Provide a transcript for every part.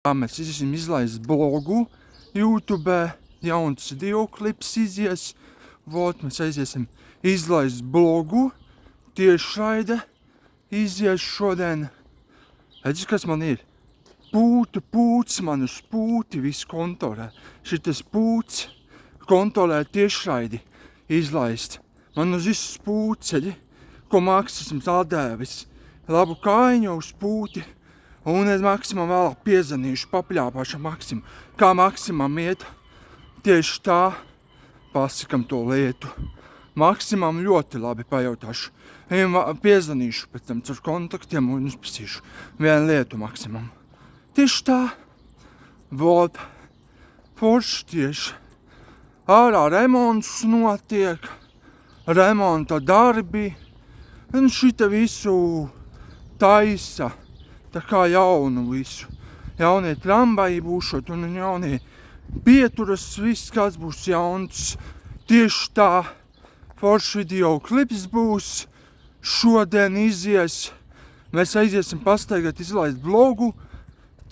Jā, mēs esam izlaist blogu YouTube, jauns video klips izies. Vot, mēs aiziesim izlaist blogu, tiešraide izies šodien. Redzi, kas man ir? Pūts man uz pūti viss kontorē. Šitas pūts kontorē tiešraidi izlaist. Man uz viss pūts, ko Maks esmu sadēvis. Labu kājiņu uz pūti. Un es Maksimam vēlāk piezvanīšu, papļāpāšu Maksimu. Kā Maksimam iet? Tieši tā pasakam to lietu. Maksimam ļoti labi pajautāšu. Viņam piezvanīšu pēc tam caur kontaktiem un uzprasīšu vienu lietu Maksimam. Tieši tā. Vot. Forši tieši. Ārā remonts notiek. Remonta darbi. Un šita visu taisa. Tā kā jaunu visu. Jaunie tramvaji būšot un jaunie pieturas, viss kāds būs jauns. Tieši tā. Forši video klips būs. Šodien izies. Mēs aiziesim pastaigāt izlaist blogu.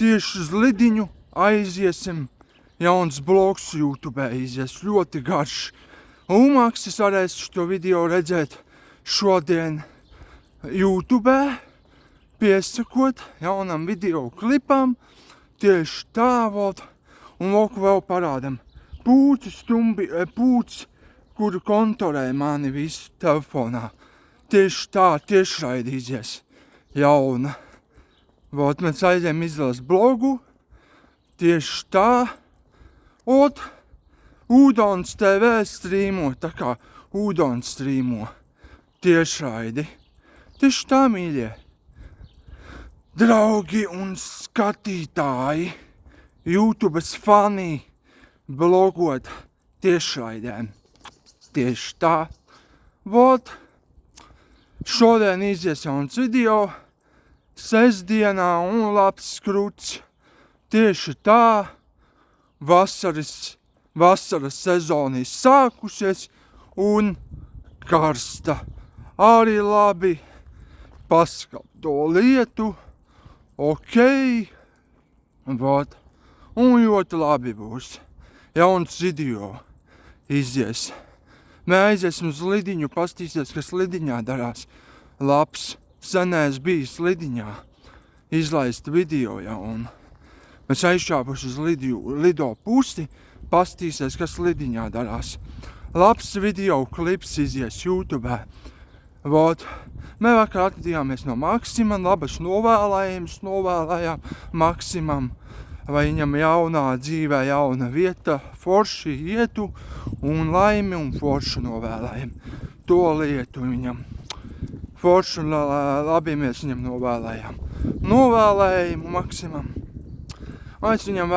Tieši uz Lidiņu aiziesim. Jauns blogs YouTube izies. Ļoti garš. Un Maksis varēs šo video redzēt šodien YouTube. Piesakot jaunam video klipam, tieši tā, vot, un loku vēl parādam. Pūts, kuru kontorē mani visu telefonā. Tieši tā, tiešraidīsies jauna. Vot, mēs aizējam izlaist blogu, tieši tā, ot, Ūdons TV strīmo, tā kā Ūdons strīmo tiešraidi. Tieši tā, mīļie. Draugi un skatītāji, YouTubes fani, blogot tiešraidēm. Tieši tā. Vot, šodien izies jauns video, sestdienā un labs skruts. Tieši tā, vasaras sezona ir sākusies un karsta. Arī labi paskat to lietu. Ok, vot, un ļoti labi būs. Jauns video izies. Mēs aiziesim uz Lidiņu, pastīsies, kas Lidiņā darās. Labs, senēs bijis Lidiņā. Izlaist video jaunu. Mēs aizšāpuši uz Lido pusi, pastīsies, kas Lidiņā darās. Labs video klips izies YouTube. Vot. Mēs vakar atvedījāmies no Maksima, labas novēlējām Maksimam, vai viņam jaunā dzīvē jauna vieta, forši ietu un laimi un forši novēlējam. To lietu viņam. Forši un labi mēs viņam novēlējām. Novēlējumu Maksimam. Es viņam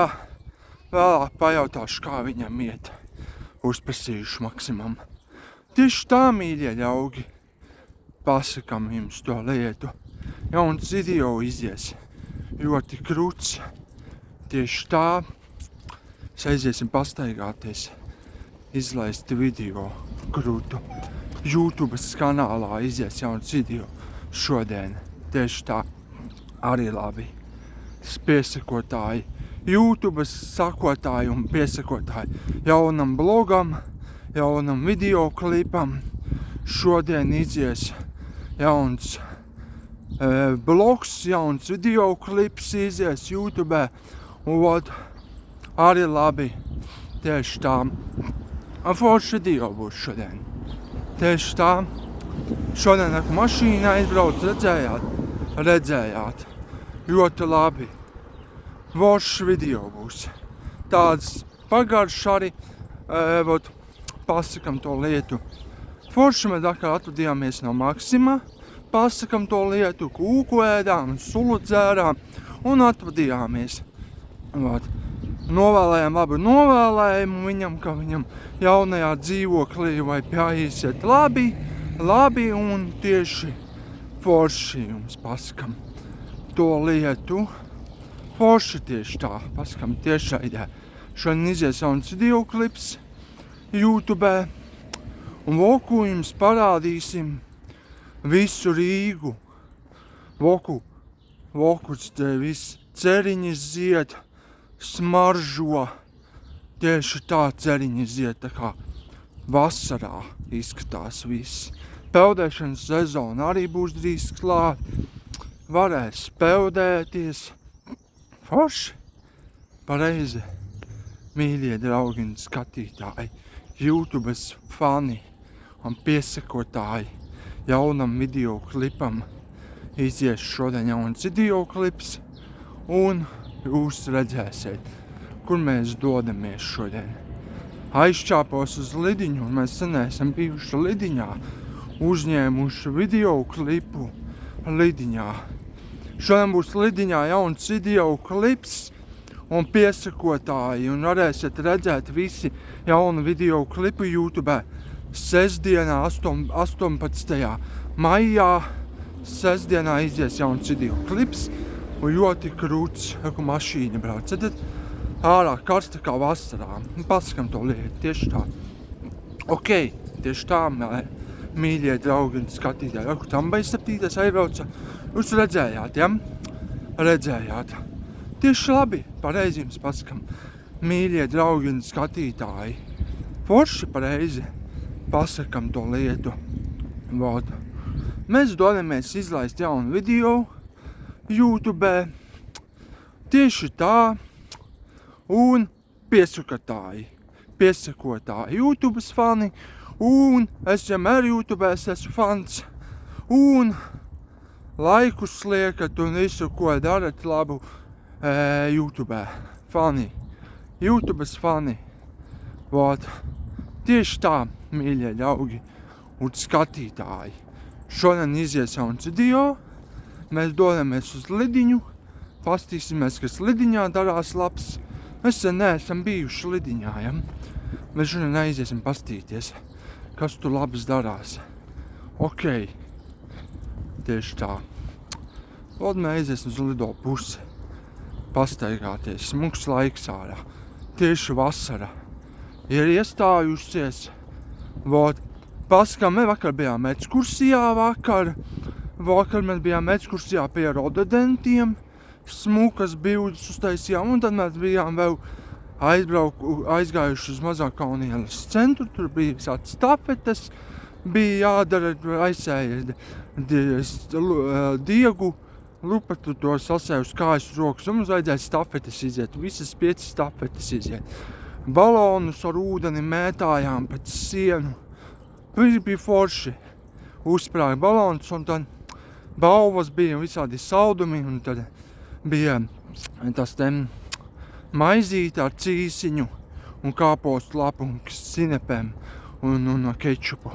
vēlāk pajautāšu, kā viņam iet. Uzprasīšu Maksimam. Tieši tā, mīļie ļaugi. Pasakam jums to lietu. Jauns video izies. Ļoti kruts. Tieši tā. Mēs aiziesim pastaigāties. Izlaist video krutu. YouTubes kanālā izies jauns video šodien. Tieši tā. Arī labi. Piesakotāji. YouTubes sakotāji un piesakotāji. Jaunam blogam. Jaunam video klipam. Šodien izies jauns blogs, jauns video klips izies YouTube. Un vod, arī labi. Tieši tā. Forši video būs šodien. Tieši tā. Šodien ar mašīnu aizbrauc, redzējāt. Ļoti labi. Forši video būs. Tāds pagaršs arī. Vod, pasakam to lietu. Forši mēs atkal atvedījāmies no Maksima, pasakam to lietu, kūku ēdām, sulu dzērām un atvedījāmies. Vot. Novēlējām labu novēlējumu viņam, ka viņam jaunajā dzīvoklī vai jāiesiet labi un tieši forši jums pasakam to lietu. Forši tieši tā, pasakam tiešraidē. Šodien izies jauns video klips YouTube. Un voku jums parādīsim visu Rīgu. Voku te viss ceriņi zied, smaržo. Tieši tā ceriņi zied, tā kā vasarā izskatās viss. Peldēšanas sezona arī būs drīz klāt. Varēs peldēties. Forši. Pareizi. Mīļie draugi un skatītāji, YouTubes fani un piesakotāji jaunam video klipam. Izies šodien jauns video klips un jūs redzēsiet, kur mēs dodamies šodien. Aizčāpos uz Lidiņu, un mēs sen esam bijuši Lidiņā, uzņēmuši video klipu Lidiņā. Šodien būs Lidiņā jauns video klips un piesakotāji, un varēsiet redzēt visi jaunu video klipu YouTube sestdienā 18. maijā. Sestdienā izies jauns video klips un ļoti krūts, ka mašīna brauc. Tad ārā karsta kā vasarā. Paskam to lietu, tieši tā. Ok, tieši tā, mīļie draugi un skatītāji. Kur tam bija 7. aizbrauca? Jūs redzējāt, ja? Redzējāt. Tieši labi, pareizi jums paskam. Mīļie draugi un skatītāji. Forši pareizi pasakam to lietu. Vod. Mēs dodamies izlaist jaunu video YouTube. Tieši tā. Un piesakotāji, YouTubes fani, un es vienmēr YouTubēs esmu fans, un laikus liekat un visu, ko darat labu YouTubē. Fani, YouTubes fani. Vot. Tieši tā, mīļie draugi un skatītāji. Šodien izies jauns video, mēs dodamies uz Lidiņu, pastīsimies, kas Lidiņā darās labs. Mēs neesam bijuši Lidiņā, ja? Mēs šodien aiziesim pastīties, kas tur labs darās. Ok, tieši tā. Lod mēs aiziesim uz Lido pusi, pastaigāties, smuks laiks ārā, tieši vasara. Ir iestājusies, vot, paskam, mēs vakar bijām ekskursijā vakar mēs bijām ekskursijā pie rododentiem, smukas bildes uztaisījām, un tad mēs bijām vēl aizgājuši uz Mazākaunielas centru, tur bija visāds stafetes, bija jādara, aizsēja diegu, lupatu to sasēju uz kājas rokas, un mums vajadzēja stafetes iziet, visas 5 stafetes iziet. Balonus ar ūdeni mētājām pēc sienu, bija forši, uzsprāga balons, un tad balvas bija visādi saldumi, un tad bija tas maizīte ar cīsiņu un kāpostu lapu un sinepēm un kečupu.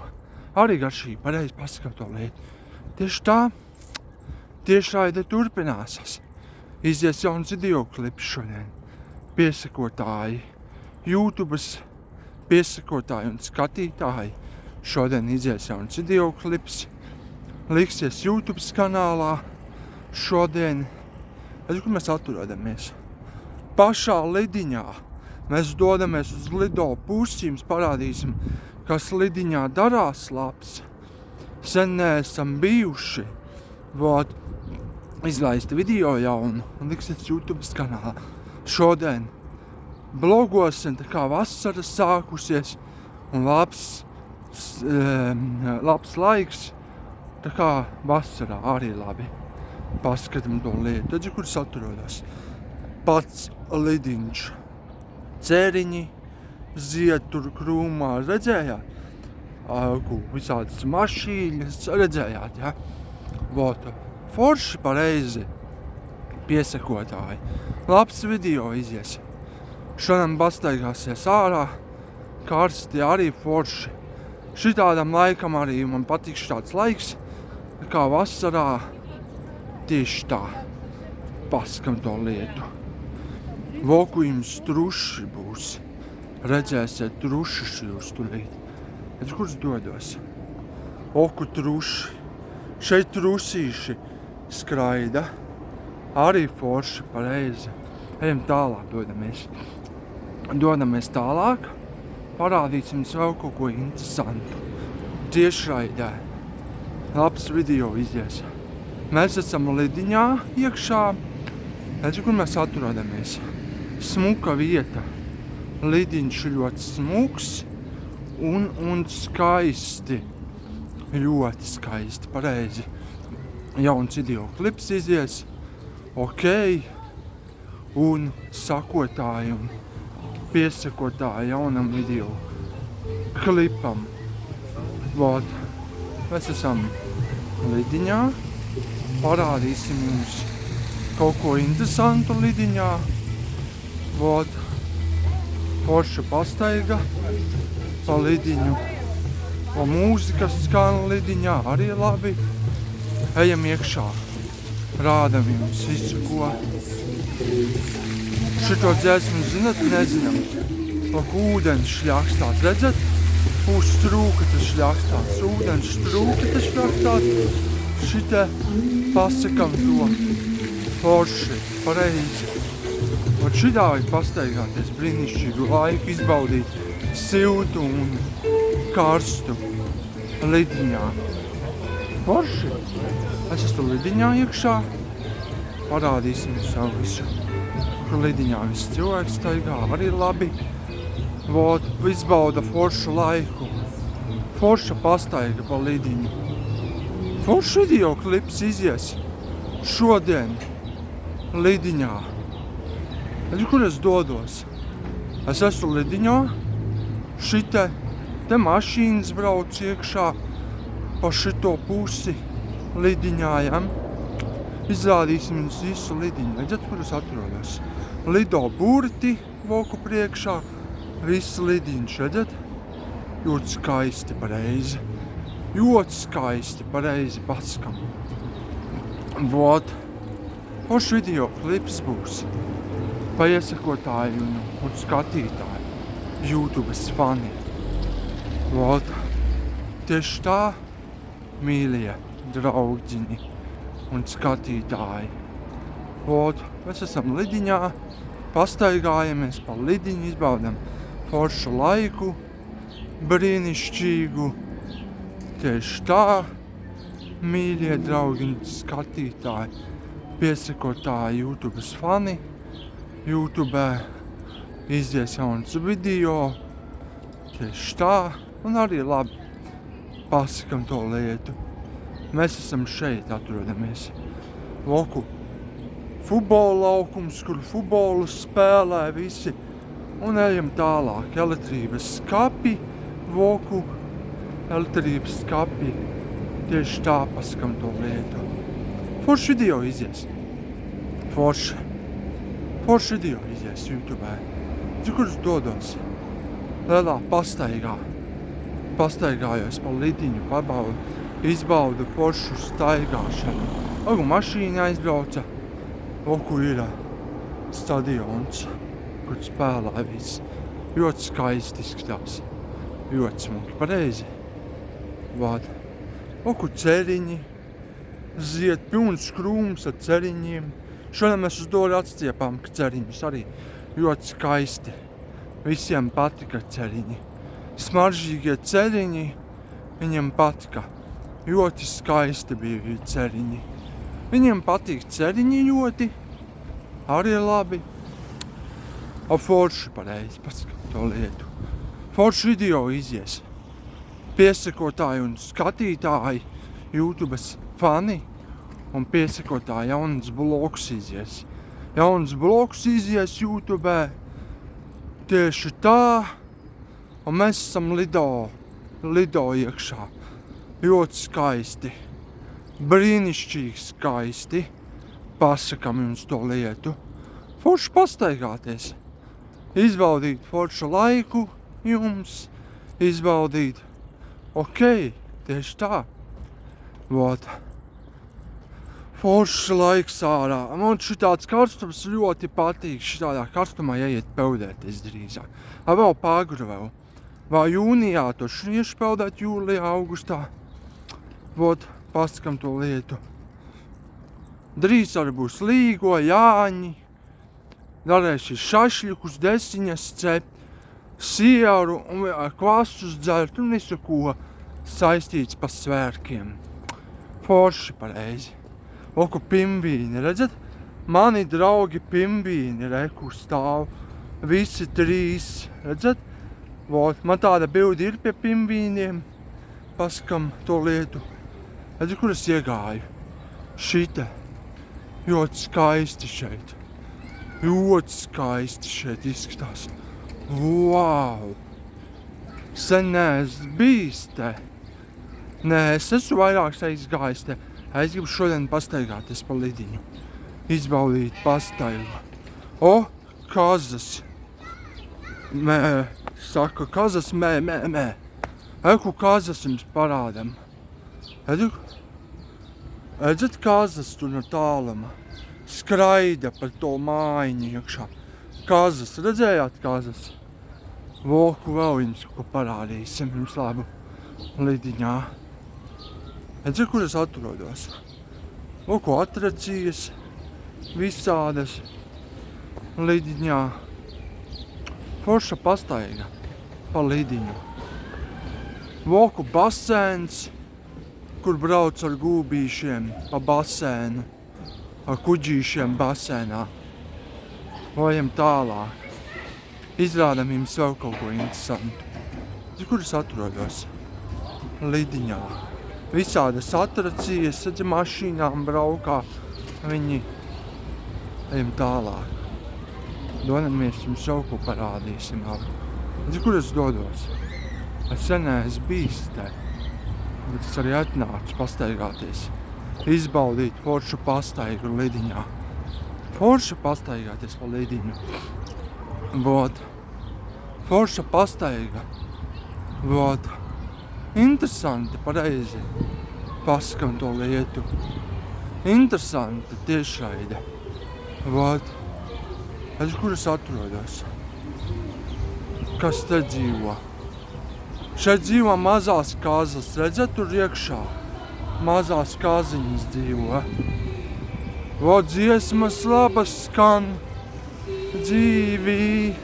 Arī garšīgi, pareizi pasakot to lietu. Tieši tā, tiešraide turpināsas. Izies jauns video klips šodien. Piesakotāji, YouTubes piesakotāji un skatītāji. Šodien izies jauns video klips. Liksies YouTubes kanālā. Šodien, kur mēs atrodamies? Pašā Lidiņā. Mēs dodamies uz Lido pusi, jums parādīsim, kas Lidiņā darās labs. Sen neesam bijuši. Vot, izlaist video jaunu un liksies YouTubes kanālā. Šodien blogosim, tā kā vasara sākusies un labs laiks, tā kā vasarā arī labi. Paskatām to lietu, tad, kur es atrodos. Pats Lidiņš. Ceriņi zied tur krūmā, redzējāt? Visādas mašīņas, redzējāt, ja? Vot, forši pareizi piesakotāji. Labs video izies. Šodien pastaigāsies ārā, karsti arī forši. Šitādam laikam arī man patīk tāds laiks, kā vasarā. Tieši tā. Paskam to lietu. Voku jums truši būs. Redzēsiet trušus jūs tulīt. Bet kurš dodos? Oku truši. Šeit trusīši skraida. Arī forši pareizi. Ejam tālāk, dodamies tālāk. Parādīsim jums vēl kaut ko interesantu. Tiešraidē. Labs video izies. Mēs esam Lidiņā iekšā Redzi, kur mēs atrodamies. Smuka vieta. Lidiņš ļoti smuks un skaisti. Ļoti skaisti, pareizi. Jauns video klips izies. Ok. Un sakotāji un piesakotāji jaunam video klipam. Vot. Mēs esam Lidiņā. Parādīsim jums kaut ko interesantu Lidiņā. Vot. Forša pastaiga pa Lidiņu. O mūzika skan Lidiņā arī labi. Ejam iekšā. Rādam jums visu, ko. Šito dziesmu zinat, nezinam. Lūk, ūdens šļakstās, redzat? Uz strūka tas šļakstās, ūdens strūka tas šļakstās. Šite pasakam to forši, pareizi. Un šitā vajag pastaigāties, brīnišķīgu laiku izbaudīt, siltu un karstu Lidiņā. Forši! Es esmu Lidiņā iekšā, parādīsim savu visu. Kur Lidiņā viss cilvēks staigā, arī labi. Vot, izbauda foršu laiku. Forša pastaiga pa Lidiņu. Foršu video klips izies šodien Lidiņā. Kur es dodos? Es esmu Lidiņā, šite te mašīnas brauc iekšā pa šito pusi Lidiņā, ja? Izrādīsim jums visu Lidiņu. Redzat, kur es atrodos? Lido burti voku priekšā, viss Lidiņš, redzat? Ļoti skaisti, pareizi. Ļoti skaisti, pareizi paskam. Vot. Foršs video klips būs. Pa iesakotāji un skatītāji. YouTubes fani. Vot. Tieši tā, mīļie draugiņi un skatītāji. Vot. Mēs esam Lidiņā. Pastaigājamies pa Lidiņu, izbaudam foršu laiku. Brīnišķīgu. Tieši tā, mīļie draugi un skatītāji, piesakotāji, YouTubes fani. YouTube izies jauns video. Tieši tā, un arī labi pasakam to lietu. Mēs esam šeit atrodamies. Loku futbola laukums, kur futbolu spēlē visi. Un ejam tālāk. Elektrības skapi, voku. Elektrības skapi. Tieši tā paskam to lietu. Forši video izies. Forši video izies YouTube. Kur es dodos? Lielā pastaigā. Pastaigājos pa Lidiņu, izbaudu foršu staigāšanu. Ogu mašīna aizbrauca. Oku ir stadions, kur spēlē viss. Ļoti skaisti izskatās. Ļoti smuki, pareizi. Vād. Oku ceriņi. Ziet pilns krūms ar ceriņiem. Šodien mēs uz doli atstiepām ceriņus arī. Ļoti skaisti. Visiem patika ceriņi. Smaržīgie ceriņi. Viņiem patika. Ļoti skaisti bija ceriņi. Viņiem patīk ceriņi ļoti. Arī labi. Forši pareizi paskat to lietu. Forši video izies. Piesakotāji un skatītāji, YouTubes fani un piesakotāji jauns blogs izies. Jauns blogs izies YouTube. Tieši tā. Un mēs esam Lido iekšā. Ļoti skaisti. Brīnišķīgi skaisti. Pasakam jums to lietu. Forši pastaigāties. Izbaudīt foršu laiku jums. Izbaudīt. Ok, tieši tā. Vot. Foršs laiks ārā. Man šitāds karstums ļoti patīk. Šitādā karstumā jāiet peldēties drīzāk. Vēl pagru vēl. Vai jūnijā to šniešu peldēt, jūlijā, augustā. Vot, pasakam to lietu. Drīz arī būs līgo, jāņi. Darēšu šašļukus, desiņas cept, sieru un kvasus dzert un visu, ko saistīts pa svērkiem. Forši pareizi. Oku pimvīni, redzat? Mani draugi pingvīni, re, kur stāv. Visi 3, redzat? Vot, man tāda bilde ir pie pingvīniem. Paskam to lietu. Redzi, kur es iegāju? Šita. Ļoti skaisti šeit. Ļoti skaisti šeit izskatās. Wow! Sen neesmu bijis te. Nē, es esmu vairāk aizgājis te. Es gribu šodien pastaigāties pa lidiņu. Izbaudīt pastaigu. O, kazas. Mē, saka, kazas mē. Eku kazas jums parādam. Redzat, kazas tur no tāluma. Skraida par to mājiņu iekšā. Kazas, redzējāt kazas? Voku vēl jums ko parādīsim, jums labu lidiņā. Redzat, kur es atrodos? Voku atracijas, visādas lidiņā. Forša pastaiga pa lidiņu. Voku basēns, kur brauc ar gūbīšiem pa basēnu, ar kuģīšiem basēnā. Vajam tālāk. Izrādam jums vēl kaut ko interesantu. Kur es atrodos? Lidiņā. Visādas atracijas, redzi, mašīnām braukā. Viņi ejam tālāk. Dodamies jums vēl ko parādīsim. Redzi, kur es dodos? Es sen esmu bijis te. Bet es arī atnācu pastaigāties. Izbaudīt foršu pastaigu lidiņā. Forša pastaigāties pa lidiņu. Vot. Forša pastaiga. Vot. Interesanti, pareizi. Paskam to lietu. Interesanti tiešraide. Vot. Es kur es atrodos? Kas te dzīvo? Šeit dzīvo mazās kazas. Redzat, tur iekšā? Mazās kaziņas dzīvo. Vot dziesmas labas skan. Dzīvī.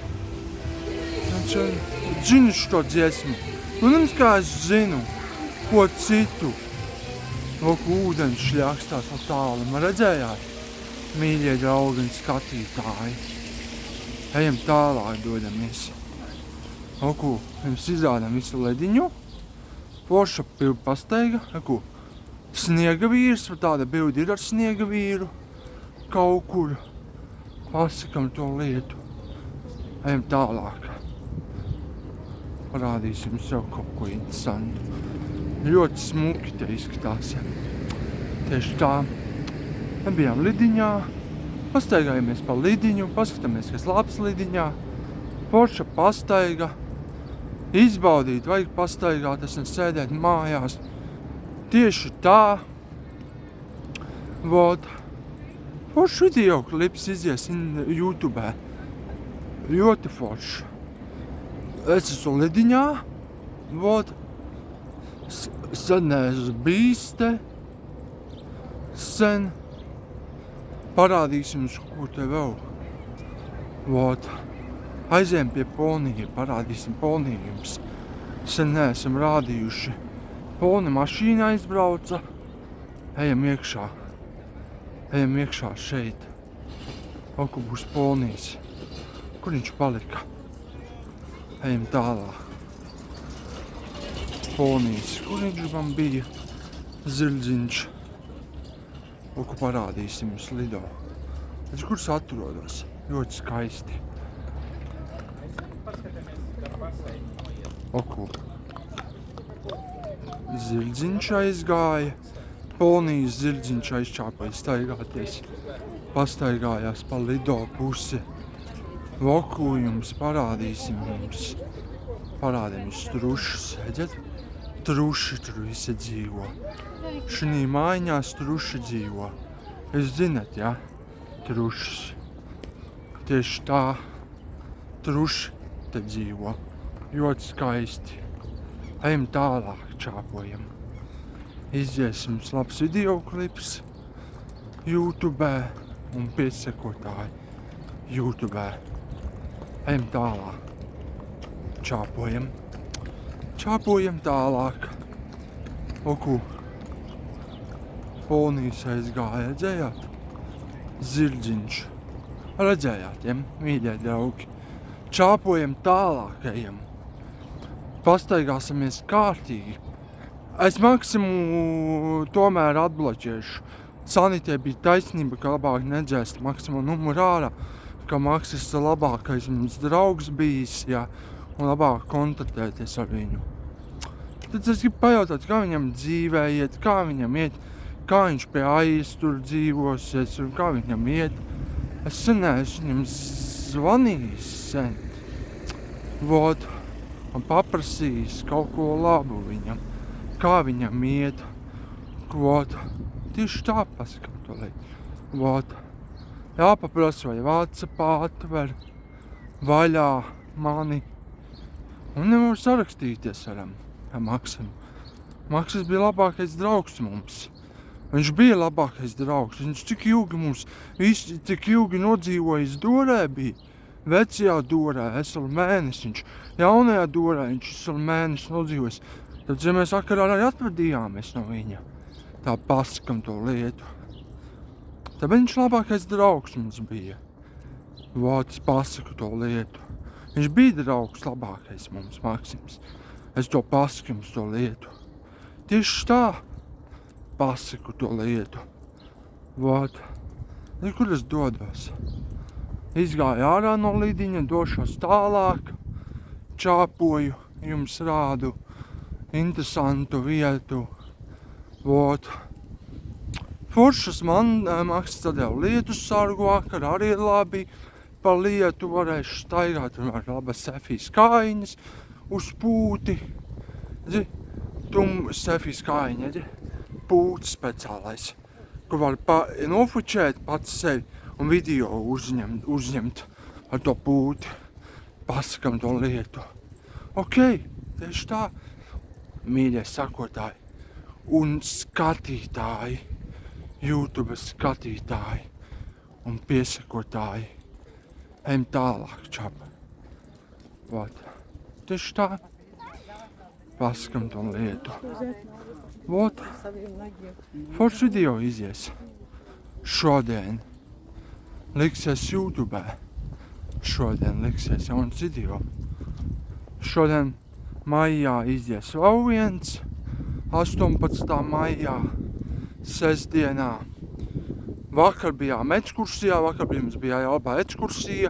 Zinu šo dziesmu. Protams, kā es zinu, ko citu. Lūk, ūdens šļakstās no tāluma. Redzējāt? Mīļie draugi un skatītāji. Ejam tālāk, dodamies. Lūk, jums izrādām visu lediņu. Forša pastaiga. Lūk, sniega vīrs. Tāda bilde ir ar sniega vīru. Kaut kur. Pasakam to lietu. Ejam tālāk. Parādīsim sev kaut ko interesantu. Ļoti smuki te izskatās. Tieši tā. Bijām lidiņā. Pastaigājamies pa lidiņu. Paskatāmies, kas labs lidiņā. Forša pastaiga. Izbaudīt, vajag pastaigāties un sēdēt mājās. Tieši tā. Vot. Foršs video klips izies YouTube. Ļoti foršs. Es esmu lidiņā. Vot. Sen esmu bijis te. Sen. Parādīsim, ko te vēl. Vot. Aizējam pie ponija, parādīsim poniju jums. Sen neesam rādījuši. Poni mašīna aizbrauca. Ejam iekšā. Ejam iekšā šeit. Kur būs ponijs. Kur viņš palika? Ejam tālāk. Ponijs. Kur viņš man bija? Zirdziņš. Ko parādīsim jums lido. Redz, kur es atrodos. Ļoti skaisti. Oku. Zirdziņš aizgāja. Ponijas zirdziņš aizčāpāja staigāties. Pastaigājās pa lido pusi. Oku jums parādīsim jums. Parādīsim jums trušus. Redzat? Truši tur visi dzīvo. Šinī mājiņās truši dzīvo. Jūs zināt, ja? Trušas. Tieši tā. Truši te dzīvo. Ļoti skaisti. Ejam tālāk, čāpojam. Iziesim labs video klips YouTube un piesekotāji YouTube. Ejam tālāk. Čāpojam. Čāpojam tālāk. Oku. Ponijas aizgāja, redzējāt? zirdziņš. Redzējāt, ja, mīļie draugi? Čāpojam tālākajam. Pastaigāsimies kārtīgi. Es Maksimu tomēr atbloķēšu. Sanitē bija taisnība, ka labāk nedzēst Maksima numuru ārā, ka Maksis ir labākais mums draugs bijis, jā, un labāk kontaktēties ar viņu. Tad es gribu pajautāt, kā viņam dzīvē iet, kā viņam iet, kā viņš pie Aijas tur dzīvosies, un kā viņam iet. Es sen neesmu viņam zvanījis sen. Vot, un paprasījis kaut ko labu viņam, kā viņam iet. Vot, tieši tā pasakam to lietu. Vot, jāpaprasa, vai WhatsAppā atver vaļā mani. Un nevar sarakstīties ar Maksimu. Maksis bija labākais draugs mums. Viņš bija labākais draugs. Viņš cik ilgi nodzīvojis Dorē bija. Vecajā Dorē, esmu mēnesiņš. Jaunajā Dorē viņš esmu mēnesi nodzīvojis. Tad, ja mēs vakarā arī atvadījāmies no viņa, tā pasakam to lietu. Tad viņš labākais draugs mums bija. Vot, es pasaku to lietu. Viņš bija draugs labākais mums, Maksims. Es to pasaku jums to lietu. Tieši tā pasaku to lietu. Vot, kur es dodos? Izgāju ārā no lidiņa, došos tālāk, čāpoju, jums rādu interesantu vietu. Vot. Foršas man Maksis tādēļ lietu sargu vakar, arī labi pa lietu varēšu staigāt, un var labas Sefijas kājiņas uz pūti. Sefijas kājiņa, pūts speciālais, kur var nofučēt pats sevi un video uzņemt ar to pūti. Pasakam to lietu. Ok, tieši tā, mīļie sakotāji un skatītāji, YouTube skatītāji un piesakotāji. Ejam tālāk, čapa. Vot, tieši tā, pasakam to lietu. Vot, foršs video izies. Šodien liksies YouTube. Šodien liksies jauns video. Šodien maijā izies vēl viens, 18. maijā, sestdienā. Vakar bijām ekskursijā, mums bija jālabā ekskursija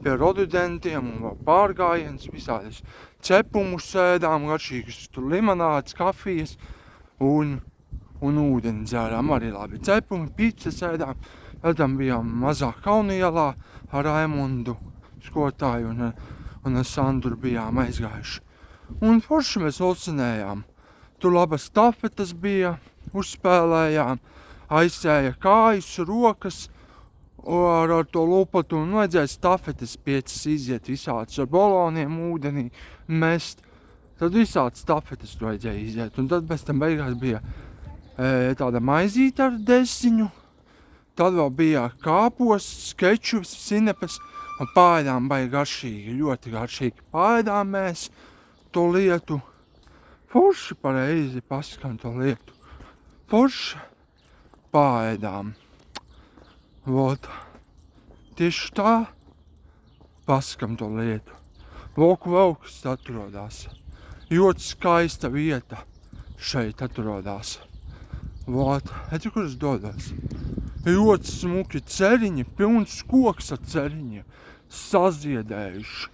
pie rodudentiem un vēl pārgājiens, visādis cepumus sēdām, garšīgas tur limonādes, kafijas un ūdeni dzērām arī labi. Cepumi, pica sēdām, tad bijām mazā Kaunielā ar Raimundu skolotāju un ar Sandru bijām aizgājuši. Un forši mēs ulcinējām. Tur labas stafetes bija, uzspēlējām, aizsēja kājas, rokas ar to lupatu un vajadzēja stafetes 5 iziet visāds ar baloniem ūdenī mest. Tad visāds stafetes tu vajadzēja iziet. Un tad pēc tam beigās bija tāda maizīte ar desiņu. Tad vēl bija kāpos, skečus, sinepes un pāēdām baigi garšīgi, ļoti garšīgi. Pāēdām mēs to lietu. Forši pareizi pasakām to lietu. Forši pāēdām. Vot, tieši tā pasakām to lietu. Loku Velks atrodās. Ļoti skaista vieta šeit atrodās. Vot, kur es dodos. Ļoti smuki ceriņi, pilns koks ar ceriņiem, saziedējuši.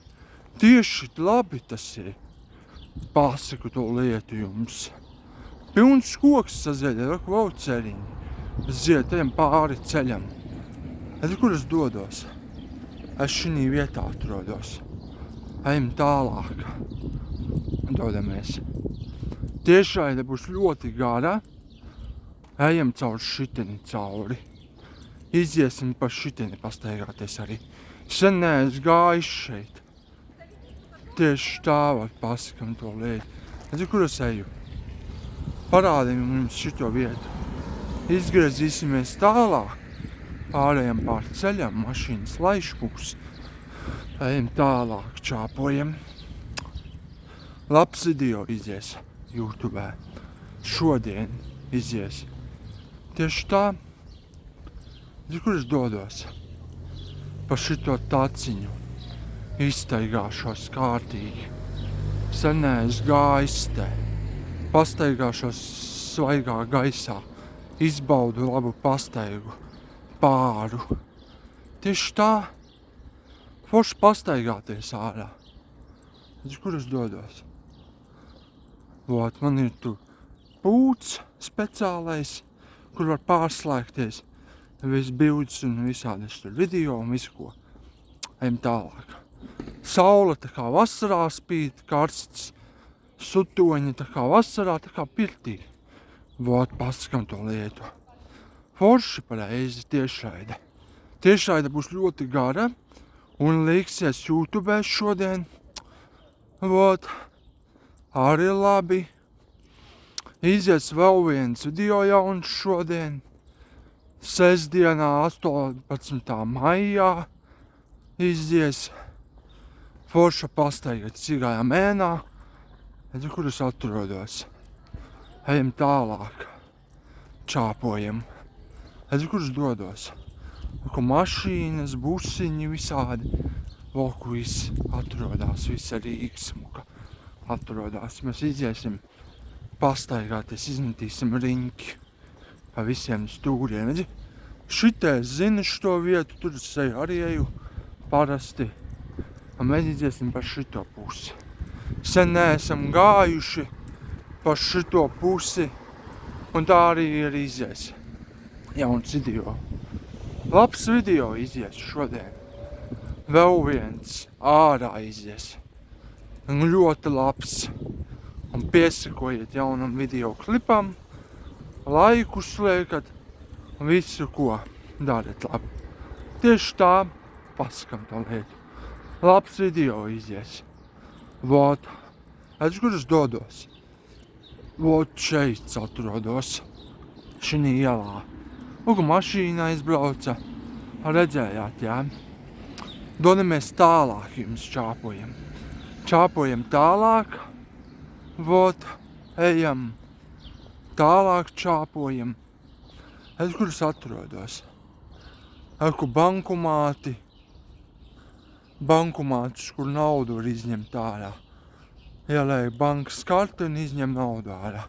Tieši labi tas ir. Pasaku to lietu jums. Pilns koks saziedē, vēl ceriņi. Ziet, ejam pāri ceļam. Kur es dodos? Es šī vietā atrodos. Ejam tālāk. Dodamies. Tiešraide būs ļoti gara. Ejam caur šiteni cauri. Iziesim pa šiteni pastaigāties arī. Sen neesmu gājis šeit. Tieši tā var pasakam to lietu. Kur es eju? Parādījum mums šito vietu. Izgriezīsimies tālāk. Pārējām pār ceļam, mašīnas laišpūs. Ejam tālāk, čāpojam. Labs video izies YouTube. Šodien izies. Tieši tā. Kur es dodos? Pa šito taciņu izstaigāšos kārtīgi. Sen neesmu gājis te. Pastaigāšos svaigā gaisā. Izbaudu labu pastaigu. Pāru. Tieši tā. Forši pastaigāties ārā. Kur es dodos? Vot, man ir tur pūts speciālais, kur var pārslēgties. Viss bildes un visādas tur video un visu ko. Ejam tālāk. Saule tā kā vasarā spīd, karsts, sutoņi tā kā vasarā, tā kā pirtī. Vot, paskam to lietu. Forši pareizi tiešraide. Tiešraide būs ļoti gara un liksies YouTube šodien. Vot, arī labi. Izies vēl viens video jauns šodien. Sestdienā 18. maijā izies forša pastaiga cigājā mēnā. Redzi, kur es atrodos. Ejam tālāk. Čāpojam. Redzi, kur es dodos. Ko mašīnas, busiņi visādi. Loku viss atrodās, visa Rīgas muka atrodās. Mēs iziesim pastaigāties, izmetīsim riņķi pa visiem stūriem. Redzi, šitie zina šo vietu, tur es arī eju parasti. Un mēs iziesim pa šito pusi. Sen neesam gājuši pa šito pusi, un tā arī ir izies. Jauns video. Labs video izies šodien. Vēl viens ārā izies. Un ļoti labs. Un piesakojiet jaunam video klipam, laikus liekat, visu ko darat labi. Tieši tā, paskam to lietu. Labs video izies. Vot, redz, kur es dodos. Vot šeit atrodos. Šinī ielā. Lūk, mašīna aizbrauca. Redzējāt, jā? Dodamies tālāk jums čāpojam. Čāpojam tālāk. Vot, ejam. Tālāk čāpojam. Es, kur es atrodos. Eku bankomāti. Bankomātus, kur naudu var izņemt ārā. Ielēju bankas karti un izņem naudu ārā.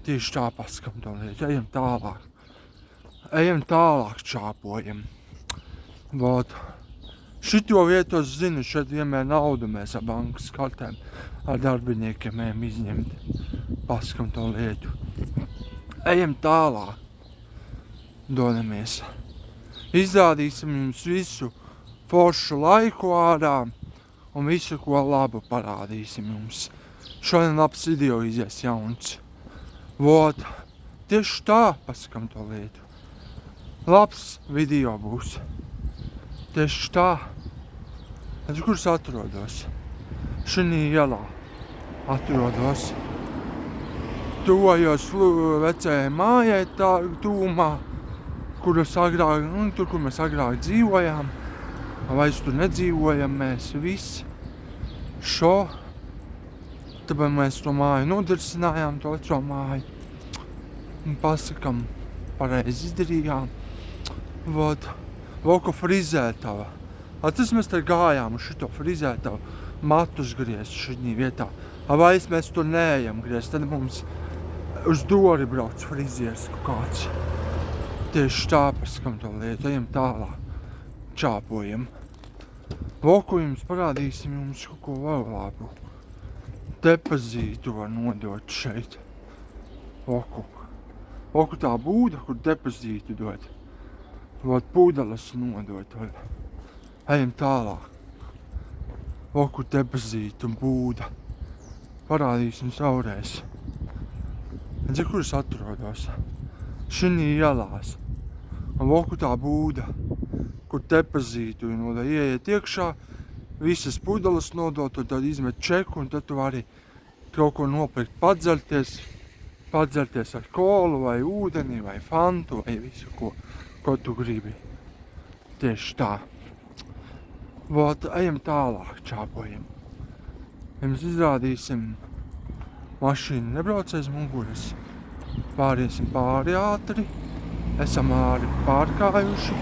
Tieši tā paskam to lietu. Ejam tālāk. Ejam tālāk čāpojam. Vot. Šito vietu es zinu, šeit vienmēr naudu mēs ar bankas kartēm, ar darbiniekiem ejam izņemt. Paskam to lietu. Ejam tālāk. Dodamies. Izrādīsim jums visu foršu laiku ārā un visu, ko labu parādīsim jums. Šodien labs video izies jauns. Vot. Tieši tā, paskam to lietu. Labs video būs. Tieši tā. Redz, kur es atrodos? Šinī ielā atrodos. Tuvojos vecajai mājai tā tūmā, tur, kur mēs agrāk dzīvojām. Vairs tur nedzīvojam mēs visi. Tāpēc mēs to māju nodirsinājām, to veco māju. Un pasakam, pareizi izdarījām. Vot. Voku frizētava. Tas mēs te gājām uz šito frizētavu matus griezt šī vietā. Vai mēs tur neejam griezt, tad mums uz dori brauc frizieris kaut kāds. Tieši tā, paskam to lietu, ejam tālāk. Čāpojam. Voku jums parādīsim jums kaut ko vēl labu. Depozītu var nodot šeit. Voku. Voku tā būda, kur depozītu dod. Vot pūdeles nodot. Ejam tālāk. Voku depozītu un būda. Parādīsim savreiz. Redzi, kur es atrodos? Šinī ielās. Un voku tā būda, kur depozītu nodot. Ieiet iekšā, visas pūdeles nodot, un tad izmet čeku, un tad tu vari kaut ko nopirkt, padzerties ar kolu, vai ūdeni, vai fantu, vai visu ko tu gribi. Tieši tā. Vot, ejam tālāk, čāpojam. Jums izrādīsim mašīnu nebrauc aiz muguras. Pāriesim pāri ātri. esam āri pārkājuši,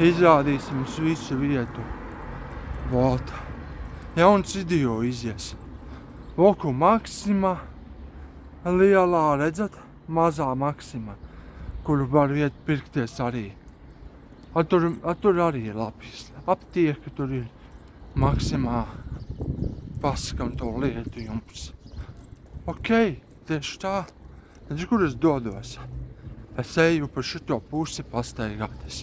izrādīsim visu vietu. Vot. Jauns video izies. Voku Maksima, lielā, redzat, mazā Maksima, kuru var iet pirkties arī. Tur arī ir labs. Aptieka tur ir Maksimā. Pasakam to lietu jums. Ok, tieši tā. Redzi, kur es dodos? Es eju pa šito pusi pastaigāties.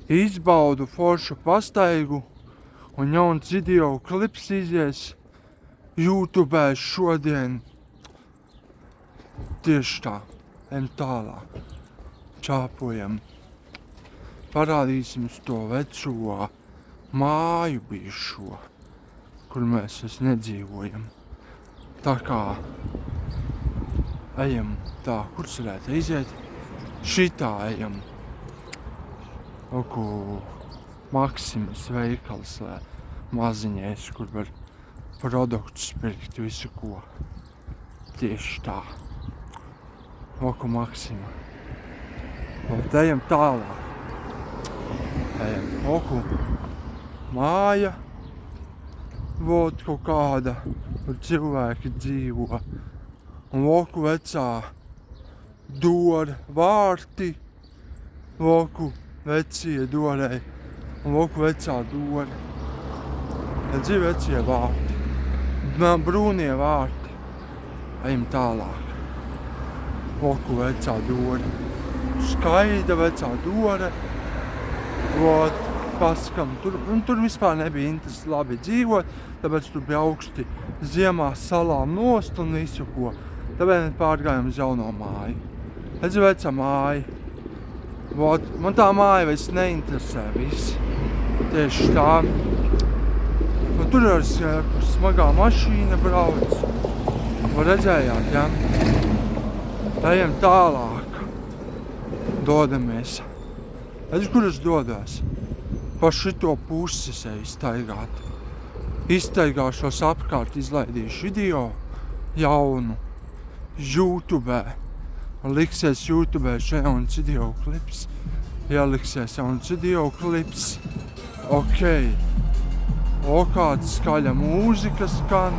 Izbaudu foršu pastaigu un jauns video klips izies YouTube šodien. Tieši tā. Ejam tālāk. Čāpojam. Parādīsim uz to veco māju bijušo, kur mēs nedzīvojam. Tā kā ejam tā, kur varētu iziet? Šitā ejam. Oku Maksimas veikals maziņais, kur var produktus pirkt, visu ko. Tieši tā. Oku Maksima. Ot, ejam tālāk. Ejam, oku māja, vot kaut kāda, kur cilvēki dzīvo. Un oku vecā dora vārti, oku vecie dorei, un oku vecā dora. Redzi, vecie vārti, brūnie vārti. Ejam tālāk. Oku vecā dora. Skaida vecā dora. Vot, pasakam, tur vispār nebija interesi labi dzīvot, tāpēc tur bija augsti ziemā salām nost un visu ko. Tāpēc pārgājām uz jauno māju. Redzi, vecā māja. Vot, man tā māja vairs neinteresē viss. Tieši tā. Un tur ir smagā mašīna brauc. Var redzējāt, ja? Ejam tālāk. Dodamies. Redzi, kur es dodos? Pa šito pusi sevi staigāt. Izstaigāšos apkārt, izlaidīšu video jaunu YouTube. Liksies YouTube jauns video klips. Ieliksies jauns video klips. Ok. O, kāda skaļa mūzika skan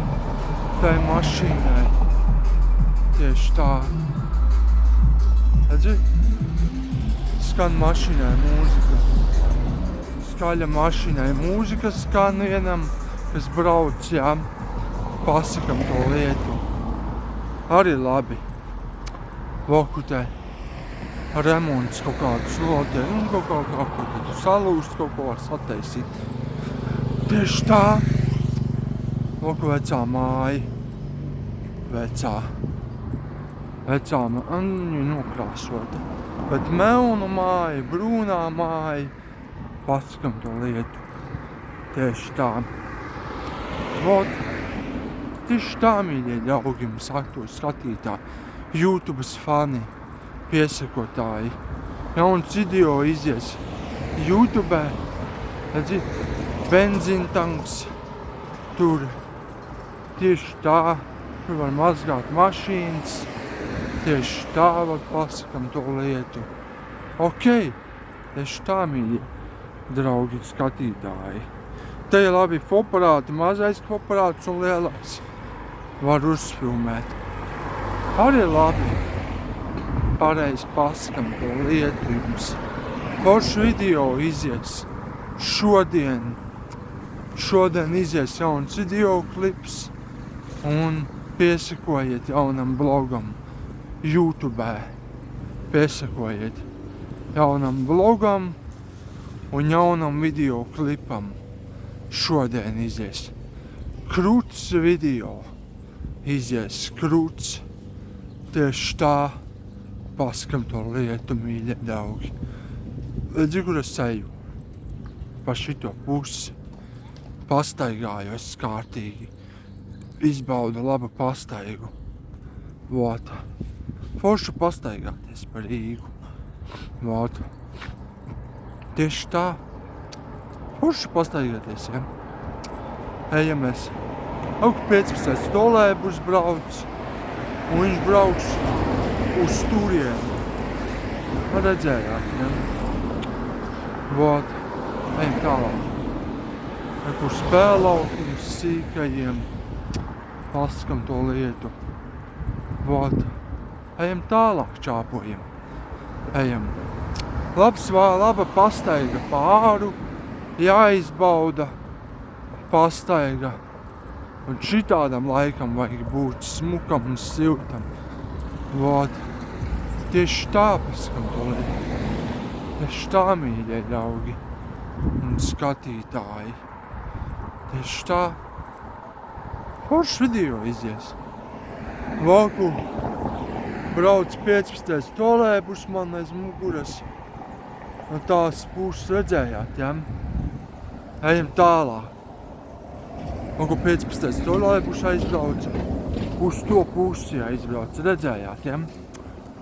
tai mašīnai. Tieši tā. Redzi? Skan mašīnai mūzika. Skaļa mašīnai mūzika skan vienam, kas brauc, jā. Pasakam to lietu. Arī labi. Voku te remonts kaut kādus lotē, un kaut kā tur salūst, kaut ko var sataisīt. Tieši tā. Voku vecā māja. Vecā māja nokrāsota. Bet melnu māja, brūnā māja, pasakam to lietu. Tieši tā. Vot, tieši tā, mīļie ļaugi, saktos skatītāji, YouTubes fani, piesakotāji. Jauns video izies YouTube, redzi, benzīntanks, tur tieši tā, tur var mazgāt mašīnas. Tieši tā, var pasakam to lietu. Ok, tieši tā, mīļie draugi, skatītāji. Te ir labi fotoaparāti, mazais fotoaparāts un lielais. Var uzfilmēt. Arī labi. Pareizi pasakam to lietu jums. Foršu video izies šodien. Šodien izies jauns video klips. Un piesakojiet jaunam blogam. YouTube. Piesakojiet jaunam blogam un jaunam video klipam. Šodien izies krūts video. Izies krūts. Tieši tā. Pasakam to lietu, mīļie draugi. Redzi, kur es eju? Pa šito pusi. Pastaigājos kārtīgi. Izbaudu labu pastaigu. Vot. Forši pastaigāties par Rīgu. Vot. Tieši tā. Forši pastaigāties, ja? Ejamies. Augu 15. trolejbus brauc. Un viņš brauc uz turieni. Redzējāt, ja? Vot, ejam tālāk. Kur spēlaukums sīkajiem. Paskam to lietu. Vot, ejam tālāk, čāpojam. Ejam. Laba pastaiga pāru, jāizbauda pastaiga. Un šitādam laikam vajag būt smukam un siltam. Vot, tieši tā paskam to lietu. Tieši tā, mīļie ļaugi un skatītāji. Tieši tā. Foršs video izies. Valku brauc 15. trolēbus man aiz muguras. No tās puses redzējāt, ja? Ejam tālāk. Valku 15. trolēbus aizbrauc. Uz to pusi aizbrauc. Redzējāt, ja?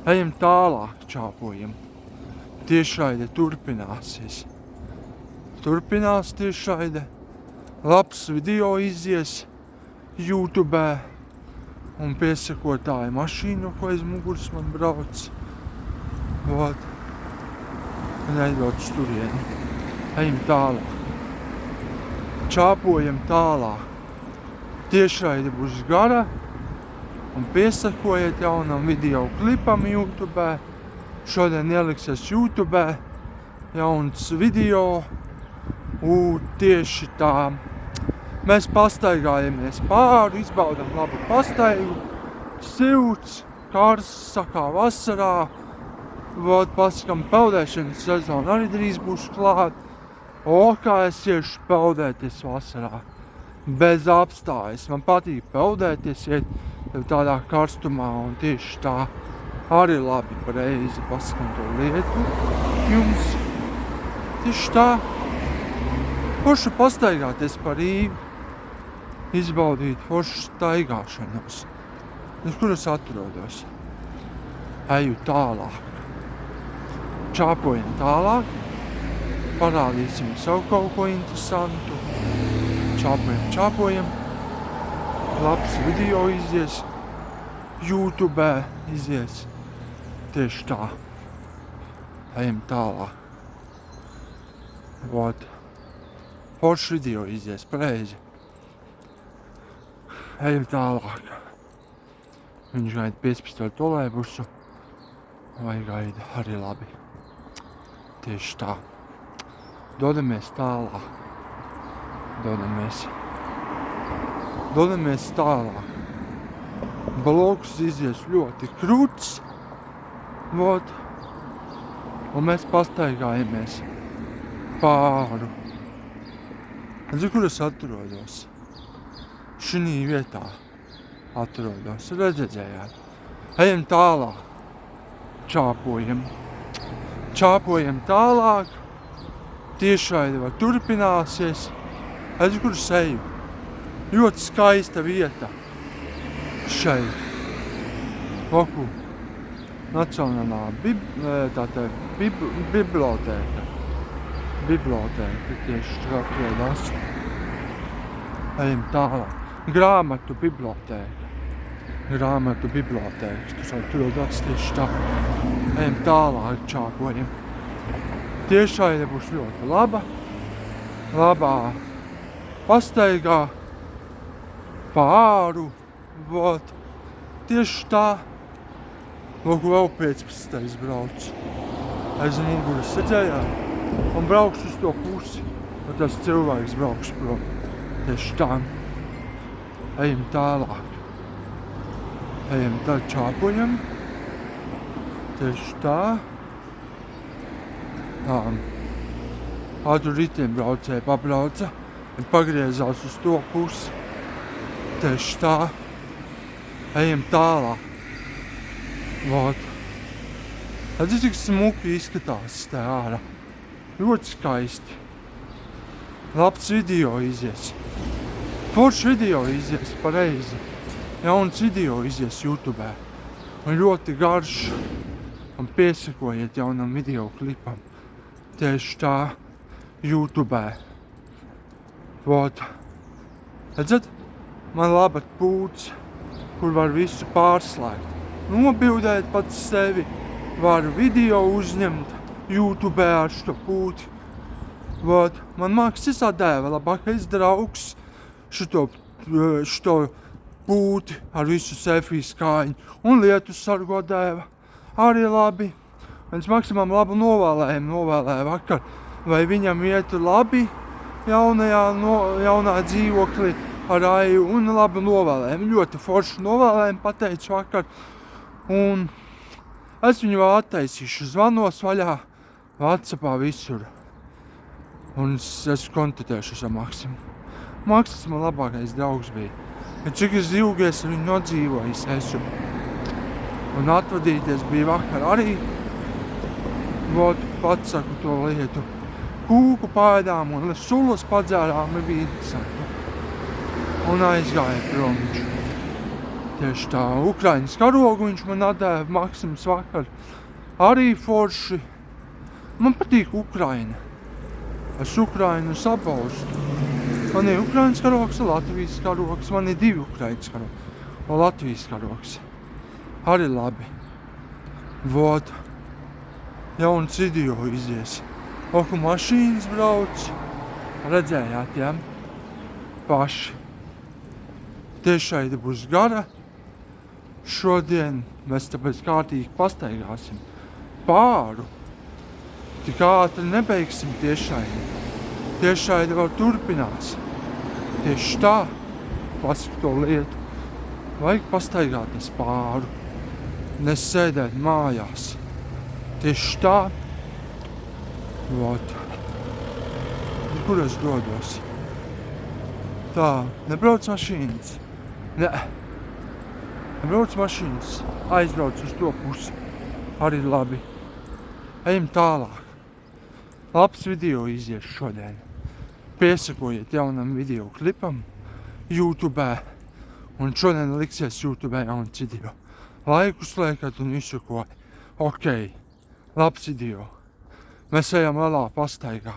Ejam tālāk, čāpojam. Tiešraide turpināsies. Turpinās tiešraide. Labs video izies YouTube. Un piesakotāja mašīnu, ko aiz muguras man brauc. Vot. Un aizbrauc uz turieni. Ejam tālāk. Čāpojam tālāk. Tiešraide būs gara. Un piesakojiet jaunam video klipam YouTube. Šodien ieliksies YouTube. Jauns video. Tieši tā. Mēs pastaigājamies pāri, izbaudām labu pastaigu. Silts, karsts, kā vasarā. Vot, paskam, peldēšanas sezona arī drīz būs klāt. Kā es iešu peldēties vasarā. Bez apstājas. Man patīk peldēties, iet tādā karstumā un tieši tā. Arī labi pareizi paskam to lietu. Jums tieši tā. Forši pastaigāties par Rīgu. Izbaudīt foršu staigāšanos. Kur es atrodos? Eju tālāk. Čāpojam tālāk. Parādīsim savu kaut ko interesantu. Čāpojam. Labs video izies. YouTube izies. Tieši tā. Ejam tālāk. Vot. Foršs video izies, pareizi. Ejam tālāk. Viņš gaida 15. trolēbusu. Vai gaida arī labi. Tieši tā. Dodamies tālāk. Dodamies tālāk. Blogs izies ļoti krūts. Vot. Un mēs pastaigājamies pāru. Redzi, kur es atrodos? Šinī vietā atrodos. Redzējāt. Ejam tālāk. Čāpojam tālāk. Tiešraide var turpināsies. Redzi, kur es eju. Ļoti skaista vieta. Šeit. Vaku. Nacionālā bibliotēka. Bibliotēka tieši tā atrodās. Ejam tālāk. Grāmatu bibliotēka. Tas atrodās tieši tā. Ejam tālāk, čāpojam. Tiešraide būs ļoti laba. Labā pastaigā. Pāru. Vot. Tieši tā. Lūk, vēl 15. brauc. Aiz muguras redzējāt. Un brauks uz to pusi. Un tas cilvēks brauks prom. Tieši tā. Ejam tālāk. Ejam tā, čāpojam. Tieši tā. Tā. Ātru ritiem braucēja pabrauca. Un pagriezās uz to pusi. Tieši tā. Ejam tālāk. Vot. Redzi, cik smuki izskatās te ārā. Ļoti skaisti. Labs video izies. Foršs video izies, pareizi. Jauns video izies YouTube. Un ļoti garš. Un piesakojiet jaunam video klipam. Tieši tā YouTube. Vot. Redzat? Man labat pūts, kur var visu pārslēgt. Nobildēt pats sevi. varu video uzņemt YouTube ar šo pūti. Vot, man Maksis atdēva labākais draugs šito pūti ar visu sefiju skaņu un lietu sargu atdēva. Arī labi. Viņš Maksimam labu novēlēja vakar, vai viņam ietu labi jaunā dzīvoklī ar Aiju un labu novēlējumu. Ļoti foršu novēlējumu pateicu vakar. Un es viņu vēl attaisīšu, zvanos vaļā, WhatsAppā visur. Un es kontaktēšu ar Maksimu. Maksis man labākais draugs bija. Ja cik es ilgies ar viņu nodzīvojis esmu. Un atvadīties bija vakar arī. Vot, pats saku to lietu. Kūku pēdām un sulas padzērām bija interesanti. Un aizgāja prom viņš. Tieši tā, Ukraiņas karogu viņš man atdēva Maksims vakar. Arī forši. Man patīk Ukraina. Es Ukrainu sabalstu. Man ir Ukraiņas karogs un Latvijas karogs. Man ir 2 Ukraiņas karogi un Latvijas karogs. Arī labi. Vot. Jauns video izies. Oku mašīnas brauc. Redzējāt, ja? Paši. Tiešraide būs gara. Šodien mēs tāpēc kārtīgi pastaigāsim pāru. Tik ātri nebeigsim tiešraidi. Tiešraidi vēl turpinās. Tieši tā, pasaku to lietu. Vajag pastaigāties pāru. Nesēdēt mājās. Tieši tā. Vot. Kur es dodos? Tā, nebrauc mašīnas. Nebrauc mašīnas. Aizbrauc uz to pusi. Arī labi. Ejam tālāk. Labs video izies šodien. Piesakojiet jaunam video klipam YouTube. Un šodien liksies YouTube jauns video. Laikus liekat un visu ko. Ok. Labs video. Mēs ejam vēlā pastaigā.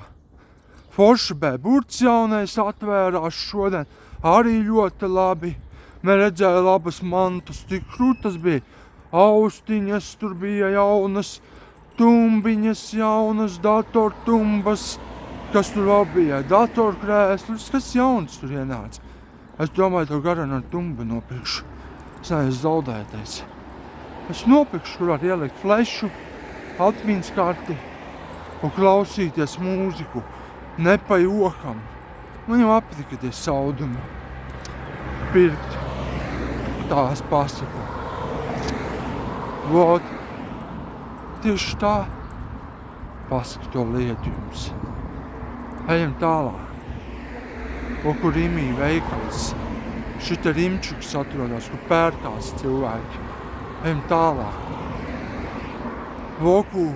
Forši burts jaunais atvērās šodien. Arī ļoti labi. Mēs redzēja labas mantas. Tik krūtas bija. Austiņas tur bija jaunas. Tumbiņas jaunas, datortumbas, kas tur vēl bija, datorkrēslis, kas jauns tur ienāca. Es domāju, to garanu tumbu nopirkšu. Es neesmu zaudētais. Es nopirkšu, kur var ielikt flešu, atmiņas karti un klausīties mūziku, ne pa jokam. Man jau aptika tie saudumi. Pirkt. Tās pasaku. Vot. Tieši tā, pasaku to lietu jums. Ejam tālāk. Kur Rimī veikals. Šita rimčuks atrodas, kur pērkās cilvēki. Ejam tālāk. Voku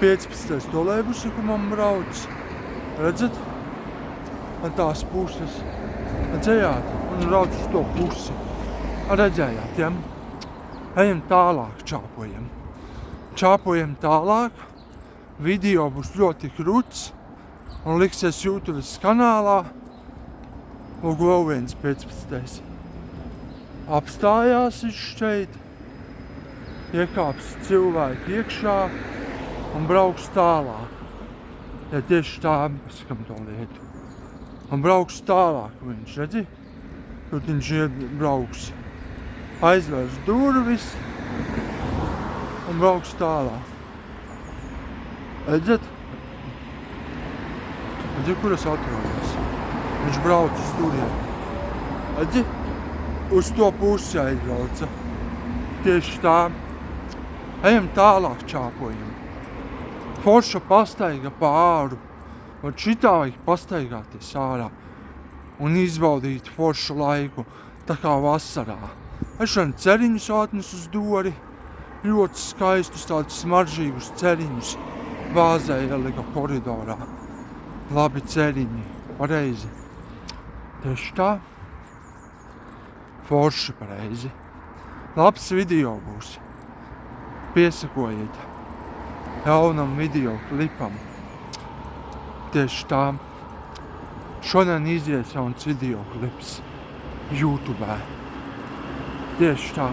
15. trolejbusu, kur man brauc. Redzat? Man tās puses. Redzējāt? Man brauc uz to pusi. Redzējāt, ja? Ejam tālāk, čāpojam. Čāpojam tālāk, video būs ļoti kruts un liksies YouTube kanālā. Lūk, vēl viens 15. Apstājās šeit, iekāps cilvēki iekšā un brauks tālāk. Ja tieši tā, pasakam to lietu. Un brauks tālāk viņš, redzi? Tur viņš brauks. Aizvērs durvis. Un brauks tālāk. Redzat? Redzat, kur es atrodos? Viņš brauc uz turien. Redzat? Uz to pusi aizbrauca. Tieši tā. Ejam tālāk, čāpojam. Forša pastaiga pāru. Un šitā vajag pastaigāties ārā. Un izbaudīt foršu laiku, tā kā vasarā. Es šodien ceriņus atnesu uz dori. Ļoti skaistus, tādus smaržīgus ceriņus vāzē ielika koridorā. Labi ceriņi, pareizi. Tieši tā. Forši pareizi. Labs video būs. Piesakojiet jaunam video klipam. Tieši tā. Šodien izies jauns video klips YouTube. Tieši tā.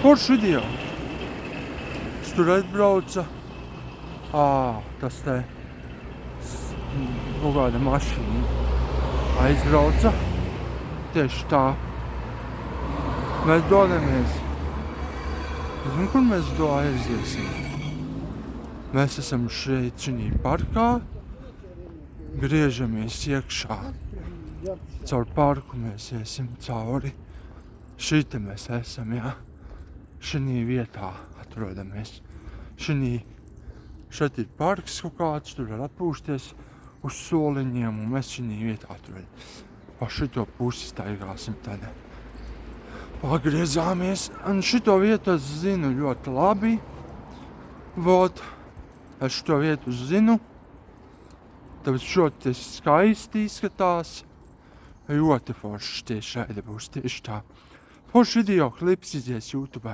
Forši video. tur aizbrauca. Tas te kaut kāda mašīna aizbrauca. Tieši tā. Mēs dodamies. Zinu, kur mēs to aiziesim. Mēs esam šeit, šī parkā. Griežamies iekšā. Caur parku mēs iesim cauri. Šite mēs esam, jā. Šī vietā atrodamies. Šeit ir parks kaut kāds, tur var atpūsties uz soliņiem, un mēs šī vietā atrodamies. Pa šito pusi staigāsim tad. Pagriezāmies, un šito vietu es zinu ļoti labi. Vot, es šito vietu zinu. Tāpēc šoti skaisti izskatās. Ļoti foršs tieši šeit būs, tieši tā. Foršs video klips izies YouTube.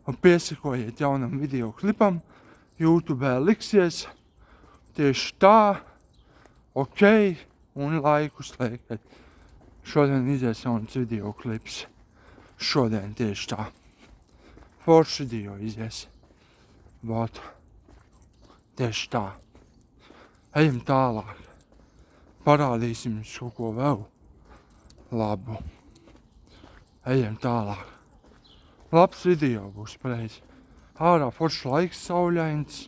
Un piesakojiet jaunam video klipam. YouTube liksies. Tieši tā. Ok. Un laikus liekat. Šodien izies jauns video klips. Šodien tieši tā. Foršs video izies. Vot. Tieši tā. Ejam tālāk. Parādīsim jums kaut ko vēl labu. Ejam tālāk. Labs video būs pareizi. Ārā foršs laiks, sauļains,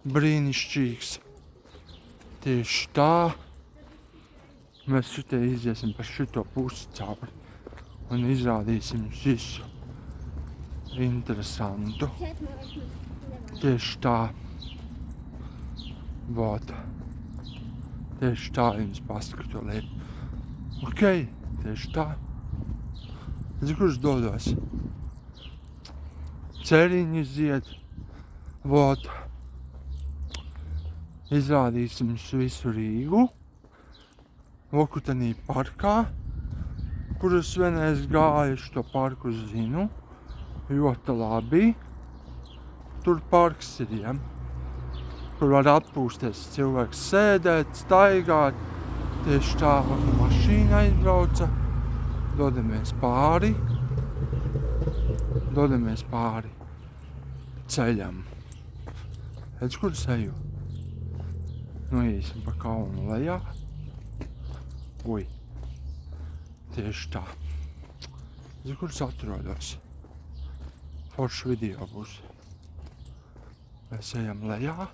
brīnišķīgs. Tieši tā. Mēs šitie iziesim pa šito pusi cauri un izrādīsim jums visu interesantu. Tieši tā. Vot. Tieši tā jums pasaku to lietu. Ok, tieši tā. Es kurš dodos. Ceriņi zied. Vot. Izrādīsim visu Rīgu. Vokutanī parkā. Kur es vienreiz gāju, šo parku zinu. Ļoti labi. Tur parks ir, ja. Kur var atpūsties cilvēks sēdēt, staigāt. Tieši tā, mašīna aizbrauca. Dodamies pāri. Ceļam. Redz, kur es eju? Iesim pa kalnu lejā. Ui. Tieši tā. Redz, kur es atrodos. Foršs video būs. Mēs ejam lejā.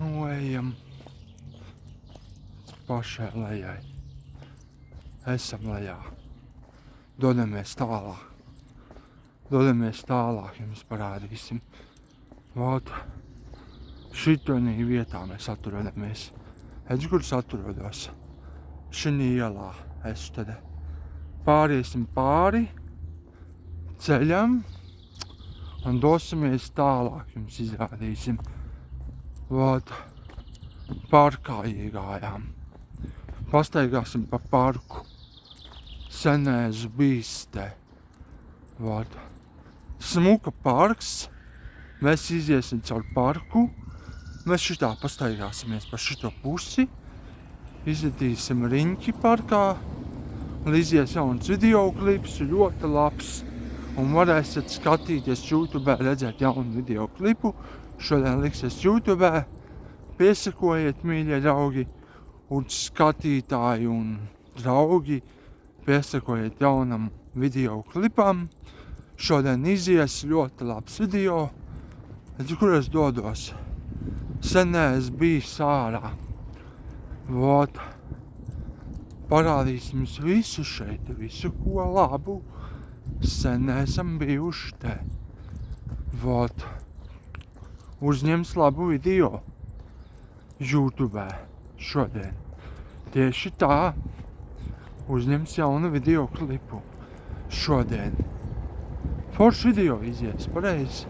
Ejam pašai lejai. Esam lejā. Dodamies tālāk. Jums parādīsim. Vot. Šitonī vietā mēs atrodamies. Redz, kur es atrodos. Šī ielā es tad pāriesim pāri. Ceļam. Un dosimies tālāk. Jums izrādīsim. Vot. Parkā iegājām. Pastaigāsim pa parku. Senēs bijis te. Vot. Smuka parks. Mēs iziesim caur parku. Mēs šitā pastaigāsimies pa šito pusi. Izvedīsim riņķi parkā. Un izies jauns video klips, ļoti labs. Un varēsiet skatīties YouTube, redzēt jaunu video klipu. Šodien liksies YouTube. Piesakojiet, mīļie draugi un skatītāji un draugi. Piesakojiet jaunam video klipam. Šodien izies ļoti labs video. Redz, kur es dodos. Senēs bijis ārā. Vot. Parādīsim jums visu šeit, visu ko labu. Sen esam bijuši te. Vot. Uzņems labu video. YouTube šodien. Tieši tā. Uzņems jaunu video klipu. Šodien. Foršs video izies, pareizi.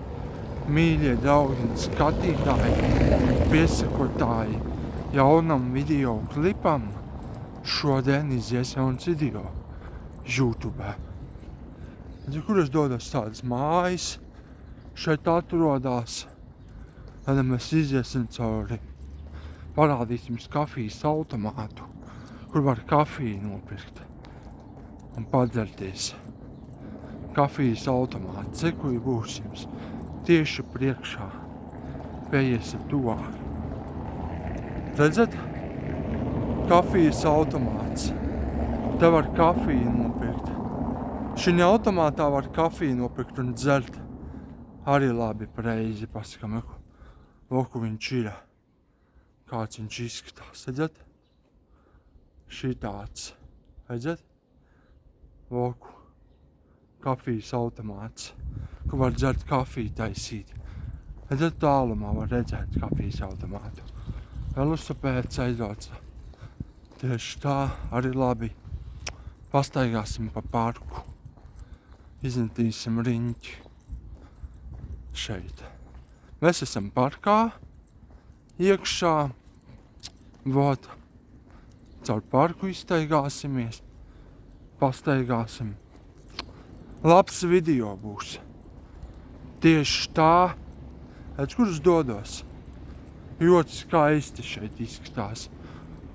Mīļie draugi un skatītāji, piesakotāji jaunam video klipam. Šodien izies jauns video. YouTube. Kur es dodos tādas mājas. Šeit atrodās. Tad mēs iziesim cauri. Parādīsim kafijas automātu, kur var kafiju nopirkt un padzerties. Kafijas automāts, sekoju būs jums. tieši priekšā. Pieiesim tuvāk. Redzat? Kafijas automāts. Te var kafiju nopirkt. Šī automātā var kafiju nopirkt un dzert. Arī labi pareizi pasakam. Loku viņš ir. Kāds viņš izskatās. Redzat? Šitāds. Redzat? Loku. Kafijas automāts. Kur var dzert kafiju taisīt. Redzat, tālumā var redzēt kafijas automātu. Velosipēds aizdots. Tieši tā, arī labi. Pastaigāsim pa parku. Izmetīsim riņķi. Šeit. Mēs esam parkā. Iekšā. Vot. Caur parku iztaigāsimies. Pastaigāsim. Labs video būs. Tieši tā. Redz, kur es dodos. Ļoti skaisti šeit izskatās.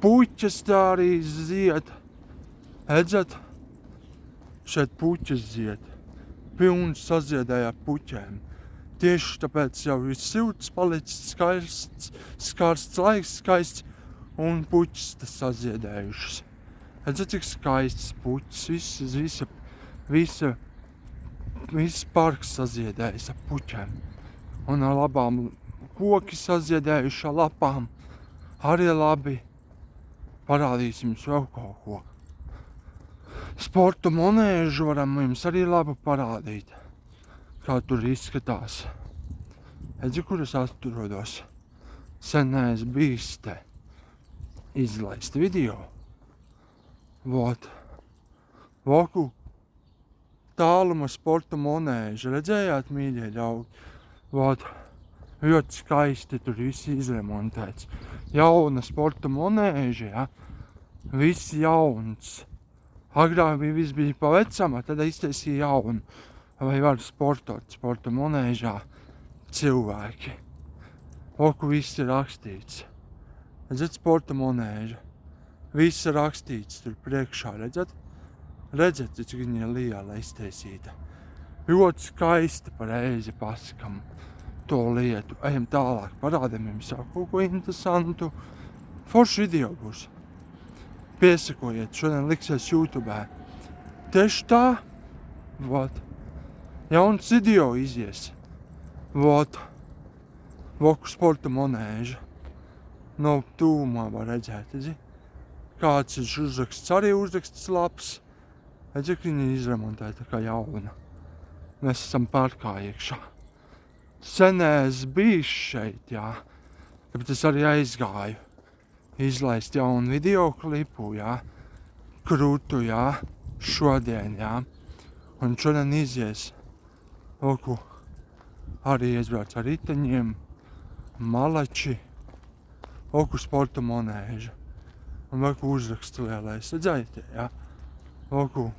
Puķas tā arī zied. Redzat? Šeit puķas zied. Pilns saziedēja ar puķēm. Tieši tāpēc jau ir silts palicis, skarsts laiks, skaists, un puķas tas saziedējušas. Redzat, cik skaists puķis. Viss parks saziedējis ar puķēm. Un ar labām koki saziedējuši ar lapām. Arī labi. Parādīsim jums vēl kaut ko. Sporta monēžu varam jums arī labi parādīt. Kā tur izskatās. Redzi, kur es atrodos. Sen neesmu bijis te. Izlaist video. Vot. Loku. Tāluma sporta monēža. Redzējāt, mīļie ļaugi? Vot. Ļoti skaisti tur viss izremontēts. Jauna sporta monēža, ja? Viss jauns. Agrāk viss bija pa vecam, tad iztaisīja jaunu. Vai var sportot sporta monēžā cilvēki. Loku viss ir rakstīts. Redzat, sporta monēža. Viss ir rakstīts tur priekšā, redzat? Redzat, cik viņa ir liela iztaisīta. Ļoti skaisti pareizi pasakam to lietu. Ejam tālāk, parādam jums kaut ko interesantu. Foršs video būs. Piesakojiet, šodien liksies YouTube. Tieši tā. Vot. Jauns video izies. Vot. Loku sporta monēža. No tūmā var redzēt, redzi? Kāds ir uzraksts, arī uzraksts labs. Redzi, ka viņa izremontēta kā jauna. Mēs esam parkā iekšā. Senēs bijis šeit, jā. Tāpēc es arī aizgāju. Izlaist jaunu video klipu, jā. Krūtu, jā. Šodien, jā. Un šodien izies. Loku. Arī aizbrauc ar riteņiem. Malači. Loku sporta monēža. Un loku uzraksts lielais. Redzējāt, jā. Loku.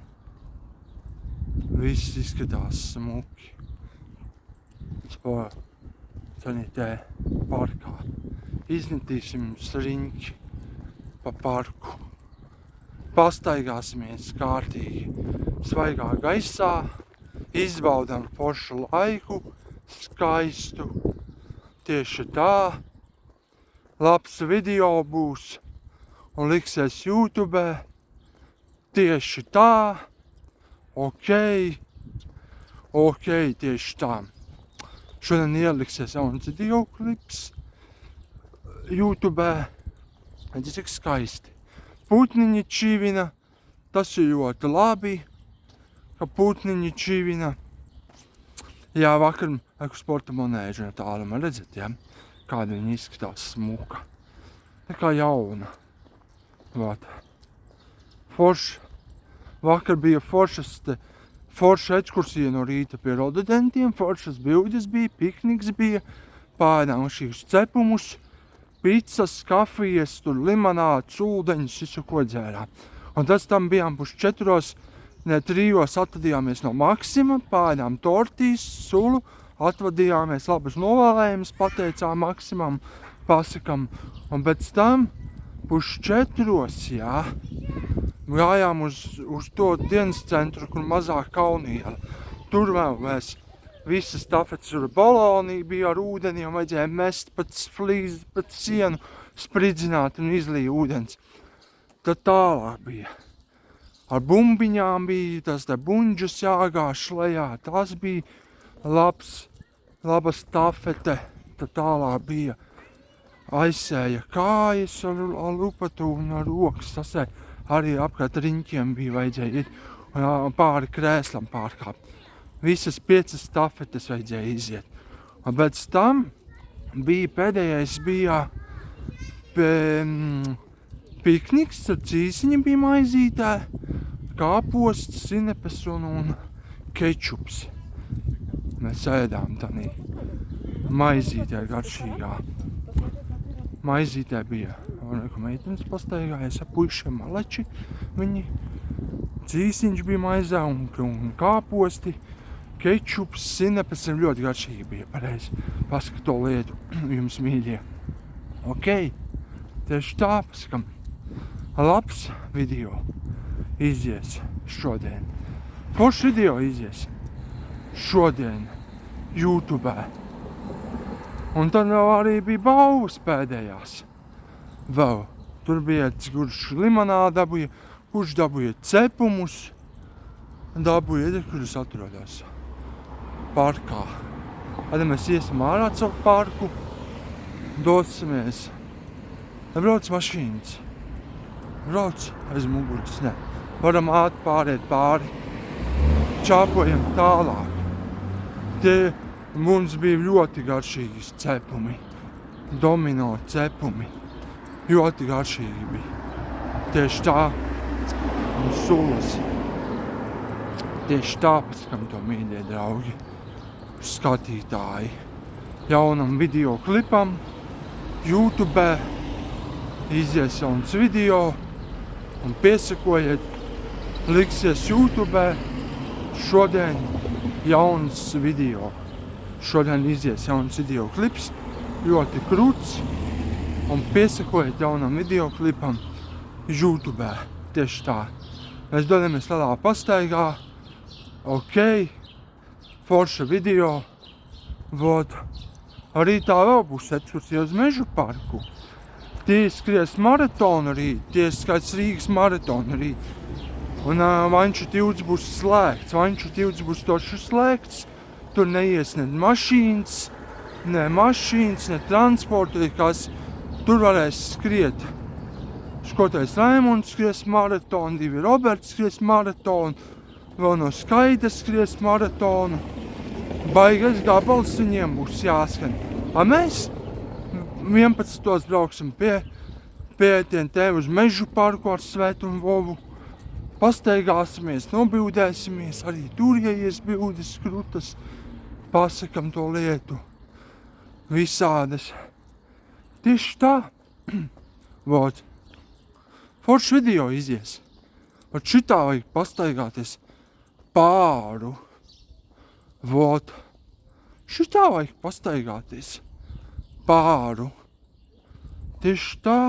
Viss izskatās smuki. Sanitē parkā. Izmetīsim riņķi pa parku. Pastaigāsimies kārtīgi. Svaigā gaisā. Izbaudam foršu laiku. Skaistu. Tieši tā. Labs video būs. Un liksies YouTube. Tieši tā. Ok, tieši tā. Šodien ieliksies jauns video klips YouTube. Redzi, cik skaisti. Putniņi čivina. Tas ir ļoti labi, ka putniņi čivina. Jā, vakar sporta monēža no tāluma, redzat, ja? Kāda viņa izskatās smuka. Tā kā jauna. Vat. Forša. Vakar bija forša ekskursija no rīta pie rododentiem, foršas bildes bija, pikniks bija, pēdām šīs cepumus, pizzas, kafijas, tur limonāds, ūdeņus, visu ko dzērām. Un tas tam bijām 3:00, ne 3:00 atvadījāmies no Maksima, pēdām tortīs, sulu, atvadījāmies labas novēlējumus, pateicām Maksimam, pasakam, un pēc tam 3:30, jā. Gājām uz to dienas centru, kur mazāk Kauniela. Tur vēl mēs visas tafetes tur balonī bija ar ūdeni, un vajadzēja mest pat flīzi, pat sienu, spridzināt un izlīja ūdens. Tad tālāk bija. Ar bumbiņām bija tas te buņģus jāgāž lejā, tas bija laba stafete. Tad tālāk bija aizsēja kājas ar lupatu un ar rokas sasēja. Arī apkārt riņķiem bija vajadzēja iet un pāri krēslam pārkāpt. Visas 5 stafetes vajadzēja iziet. Un pēc tam bija pēdējais bija pikniks, ar cīsiņi bija maizītē, kāposts, sinepes un kečups. Mēs ēdām tādī maizītē garšīgā. Maizītē bija meitenes pastaigājas ar puišiem maleči. Viņi cīsiņš bija maizē un kāposti, kečups, sinepes ļoti garšīgi bija. Pareizi pasaka to lietu jums mīļie. Ok, tieši tā pasakam. Labs video izies šodien. Foršs video izies šodien YouTube. Un tad vēl arī bija balvas pēdējās. Vēl. Tur bija, kurš limonādu dabūja, kurš dabūja cepumus. Dabūja, kur es atrodos. Parkā. Tad mēs iesim ārā caur parku. Dosimies. Brauc mašīnas. Brauc aiz muguras, ne. Varam ātri pāriet pāri. Čāpojam tālāk. Tie mums bija ļoti garšīgi cepumi. Domino cepumi. Ļoti garšīgi bija. Tieši tā. Un sulas. Tieši tā paskam to mīļie draugi. Skatītāji. Jaunam video klipam. YouTube. Izies jauns video. Un piesakojiet. Liksies YouTube. Šodien jauns video. Šodien izies jauns video klips. Ļoti krūts. Un piesakojiet jaunam video klipam YouTube. Tieši tā. Mēs dodamies lielā pastaigā. Ok. Forša video. Vot. Arī tā vēl būs ekskursija uz Mežu parku. Tie skries maratonu rīt. Tie skaits Rīgas maratonu rīt. Un Vanču tilts būs slēgts. Vanču tilts būs toši slēgts. Tur neies ne mašīnas, ne transporta, kas tur varēs skriet. Škotais Raimunds skries maratonu, 2 Roberts skries maratonu, vēl no Skaidras skries maratonu. Baigais gabals viņiem būs jāskan. A mēs 11. brauksim pie TNT uz Mežu parku ar Svetu un Vovu. Pastaigāsimies, nobildēsimies, arī tur ieies bildes krutas. Pasakam to lietu. Visādas. Tieši tā. Vot. Foršs video izies. Vot šitā vajag pastaigāties pāru. Vot. Šitā vajag pastaigāties pāru. Tieši tā.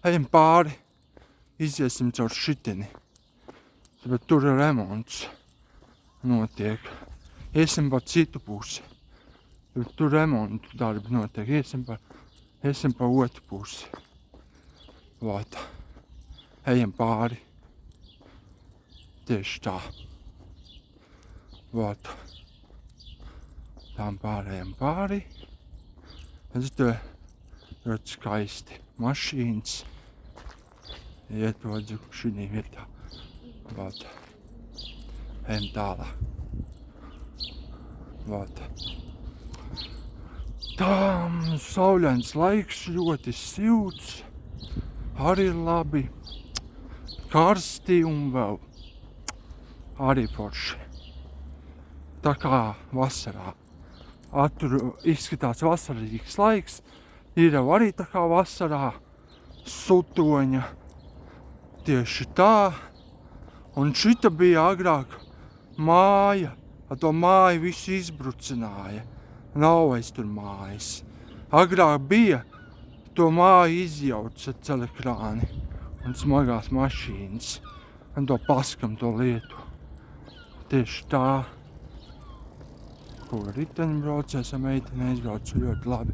Ejam pāri. Iziesim caur šiteni. Bet tur remonts notiek. Iesim pa citu pusi. Tur remontu darbi notiek. Iesim pa otru pusi. Vot. Ejam pāri. Tieši tā. Vot. Tām pārējām pāri. Es te ļoti skaisti. Mašīnas. Ietvodzu šī vietā. Vot. Ejam tālāk. Vot. Tām saulains laiks, ļoti silts. Arī labi. Karsti un vēl. Arī forši. Tā kā vasarā. Tur izskatās vasarīgs laiks. Ir jau arī tā kā vasarā. Sutoņa. Tieši tā. Un šita bija agrāk māja. Ar to māju visu izbrucināja. Nav vairs tur mājas. Agrāk bija, to māju izjauc ar celekrāni un smagās mašīnas. Un to paskam to lietu. Tieši tā. ko riteņbraucējs ar meiteni aizbraucu ļoti labi.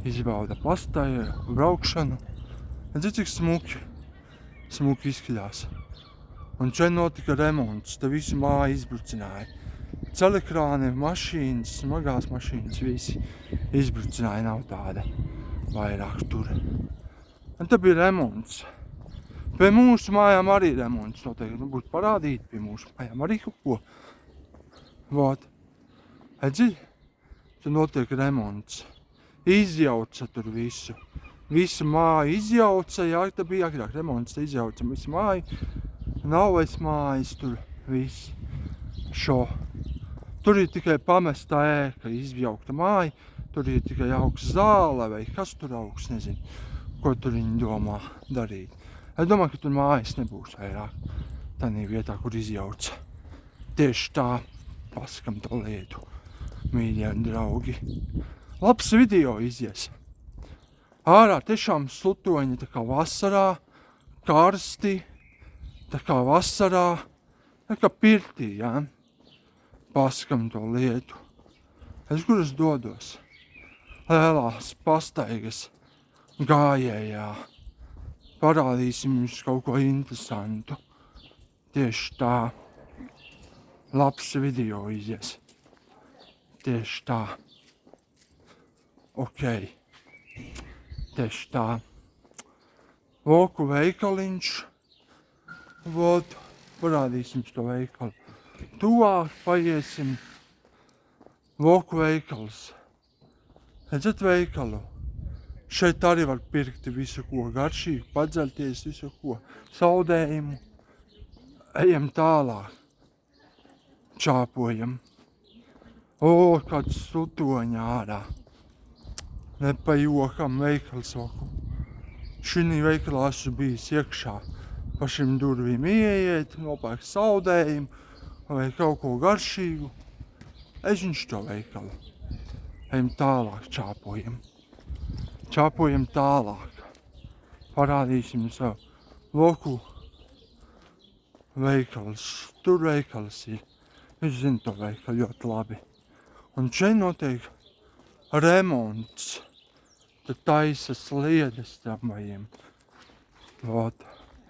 Izbauda pastaigu, braukšanu. Redzi, cik smuki izskatās. Un šeit notika remonts, te visu māju izbrucināja. Celekrāni, mašīnas, smagās mašīnas, visi izbrucināja, nav tāda vairāk tur. Un te bija remonts. Pie mūsu mājām arī remonts noteikti, būtu parādīt pie mūsu mājām arī kaut ko. Vot. Redzi, tur notiek remonts. Izjauca tur visu. Visu māju izjauca, jā, te bija agrāk remonts, te izjauca visu māju. Nav vairs mājas tur viss šo. Tur ir tikai pamestā ēka, izjaukta māja. Tur ir tikai augs zāle vai kas tur augs, nezinu, ko tur viņi domā darīt. Es domāju, ka tur mājas nebūs vairāk tādā vietā, kur izjauca. Tieši tā, paskam to lietu, mīļie draugi. Labs video izies. Ārā tiešām slutoņi, tā kā vasarā, karsti, tā kā vasarā, tā kā pirtī, jā. Paskam to lietu. Es kur es dodos? Lielās pastaigas gājējā. Parādīsim jums kaut ko interesantu. Tieši tā. Labs video izies. Tieši tā. Ok. Tieši tā. Voku veikaliņš. Vot. Parādīsim to veikalu. Tuvāk paiesim. Voku veikals. Redzat veikalu? Šeit arī var pirkt visu ko garšīgu, padzelties visu ko, saldējumu. Ejam tālāk. Čāpojam. O, kāds slutoņa ārā. Ne pa jokam veikals vaku. Šinī veikalā esmu bijis iekšā. Pa šim durvīm ieiet, nopērk saldējumu vai kaut ko garšīgu. Es viņš to veikalu. Ejam tālāk, čāpojam. Čāpojam tālāk. Parādīsim savu voku veikals. Tur veikals ir. Es zinu to veikalu ļoti labi. Un šeit notiek remonts. Tad taisa sliedes tramvajiem. Vot.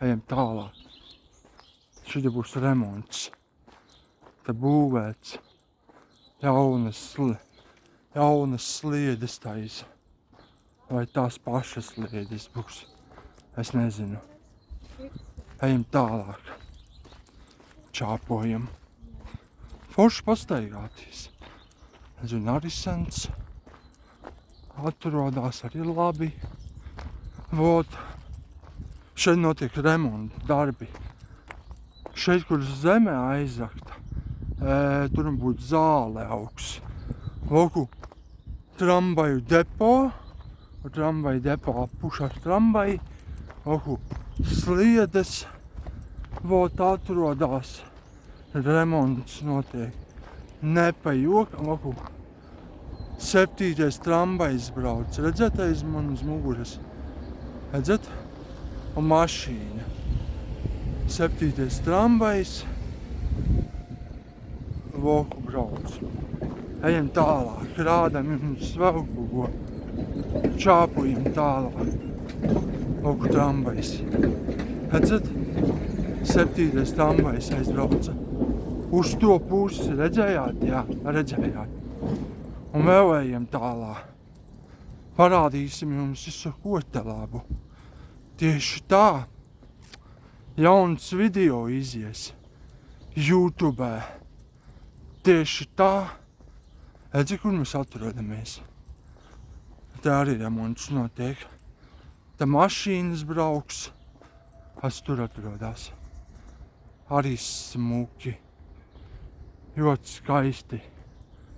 Ejam tālāk. Šeit būs remonts. Te būvēts. Jaunas sliedes taisa. Vai tās pašas sliedes būs? Es nezinu. Ejam tālāk. Čāpojam. Forši pastaigāties. Nezinu, Arisens. Atrodās arī labi. Vot. Šeit notiek remonta darbi. Šeit, kur zeme aizakta, tur būtu zāle augs. Voku tramvaju depo. Tramvaju depo appušās tramvaji. Voku sliedes. Vot atrodās. Remonts notiek. Ne pa jokam. Voku 7. tramvajs brauc. Redzat aiz man uz muguras? Redzat? Un mašīna. 7. tramvajs. Voku brauc. Ejam tālāk. Rādam jums vēl kaut ko. Čāpojam tālāk. Voku tramvajs. Redzat? 7. tramvajs aizbrauca. Uz to pusi. Redzējāt? Jā, redzējāt. Un vēl ejam tālāk. Parādīsim jums visu ko te labu. Tieši tā. Jauns video izies. YouTube. Tieši tā. Redzi, kur mēs atrodamies. Te arī remonts notiek. Te mašīnas brauks. Kas tur atrodās. Arī smuki. Ļoti skaisti.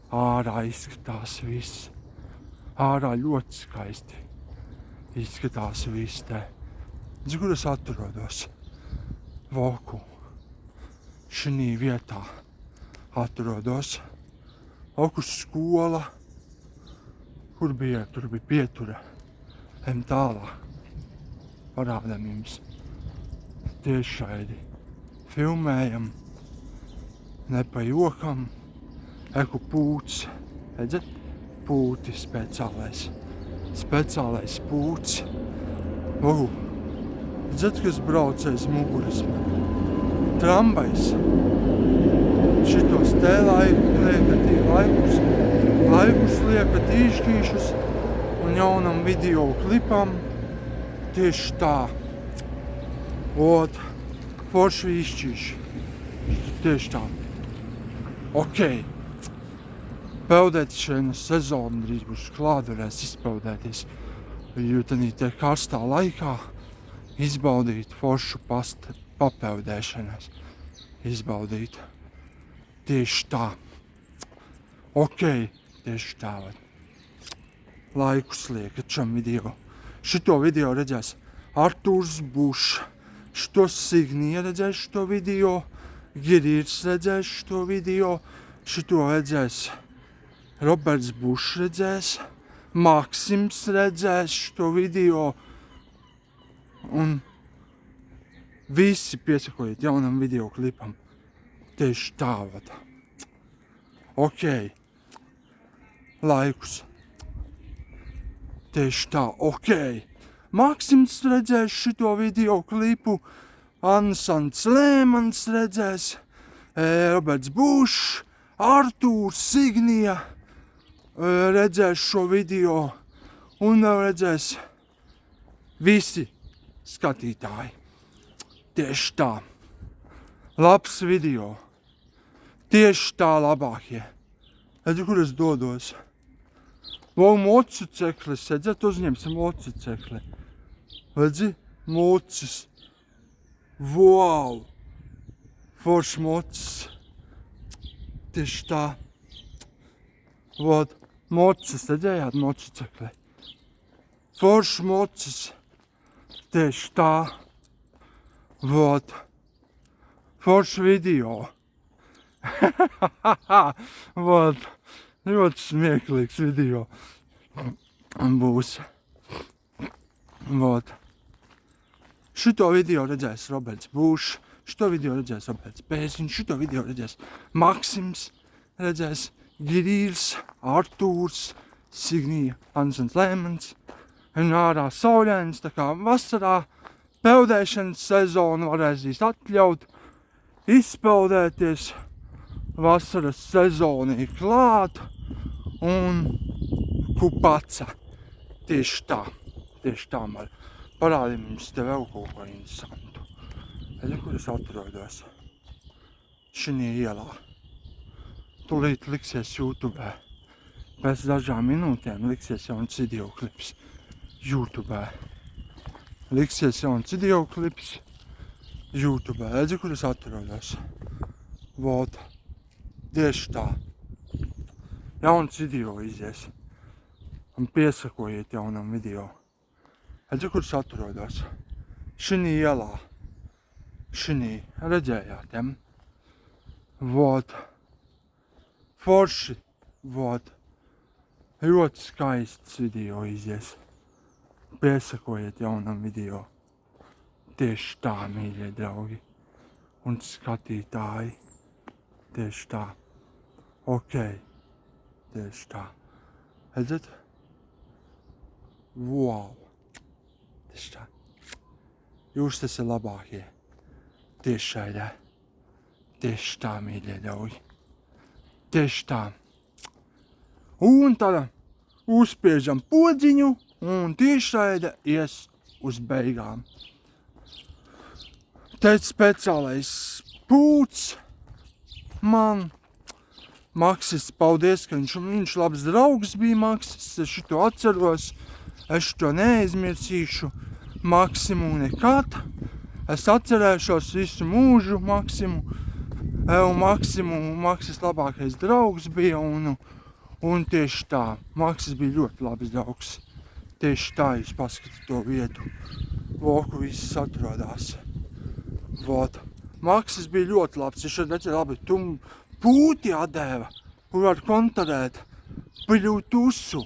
Ārā izskatās viss. Ārā ļoti skaisti. Izskatās viss te. Redzi, kur es atrodos. Voku. Šinī vietā atrodos. Voku skola. Kur bija? Tur bija pietura. Ejam tālāk. Parādām jums. Tiešraidi. Filmējam. Ne pa jokam. Eku pūts. Redzat? Pūti speciālais. Speciālais pūts. Redzat, kas brauc aiz muguras man? Trambais. Šitos te laikus liekat īšķīšus un jaunam video klipam tieši tā. Forši izšķīši. Tieši tā. Okei. Peldēšanas sezona drīz būs klāt, varēs izpeldēties. Jo tādī te karstā laikā izbaudīt foršu papeldēšanas. Izbaudīt. Tieši tā. Okei. Tieši tā. Laikus liekat šam video. Šito video redzēs Artūrs Bušs. Šito Signija redzēs šito video. Girīrs redzēs šito video. Šito redzēs Roberts Bušs redzēs. Maksims redzēs šito video. Un visi piesakojiet jaunam video klipam. Tieši tā. Okei. Laikus. Tieši tā. Okei. Maksims redzēs šito video klipu. Ansants Lēmans redzēs. Roberts Bušs. Artūrs Signija redzēs šo video. Un redzēs visi skatītāji. Tieši tā. Labs video. Tieši tā labākie. Redzi, kur es dodos? Motociklis. Redzat, uzņemsim motocikli. Redzi? Mocis. Wow! Foršs mocis. Tieši tā. Mocis. Redzējāt motocikli? Foršs mocis. Tieši tā. Foršs video. Ļoti smieklīgs video būs. Šito video redzēs Roberts Bušs, šito video redzēs Roberts Bēziņš, šito video redzēs Maksims, redzēs Girīrs, Artūrs, Signija, Ansants Lēmans. Un ārā saulēns, tā kā vasarā peldēšanas sezonu varēs atļaut izpeldēties. Vasaras sezona ir klāt un kupaca. Tieši tā. Tieši tā, man parādīja mums te vēl kaut ko interesantu. Redzi, kur es atrodos? Šinī ielā. Tūlīt liksies YouTubē. Pēc dažām minūtēm liksies jauns video klips YouTubē. Liksies jauns video klips YouTubē. Redzi, kur es atrodos? Tieši tā. Jauns video izies. Un piesakojiet jaunam video. Redzi, kur es atrodos? Šinī ielā. Šinī. Redzējāt, ja? Forši. Ļoti skaists video izies. Piesakojiet jaunam video. Tieši tā, mīļie draugi. Un skatītāji. Tieši tā. Okei. Tieši tā. Redzat? Wow. Tieši tā. Jūs tas ir labākie. Tieši šādā. Tieši tā, mīļie draugi. Tieši tā. Un tad uzspiežam podziņu un tiešraide ies uz beigām. Te speciālais pūts. Man Maksis, paldies, ka viņš labs draugs bija Maksis, es šito atceros, es šito neaizmirsīšu Maksimu nekad, es atcerēšos visu mūžu Maksimu, Maksis labākais draugs bija un tieši tā, Maksis bija ļoti labs draugs, tieši tā jūs paskatāt to vietu, kur viss atrodās, Maksis bija ļoti labs, viņš šeit redzēja labi, pūti atdēva, kur var kontrolēt Bluetoothu.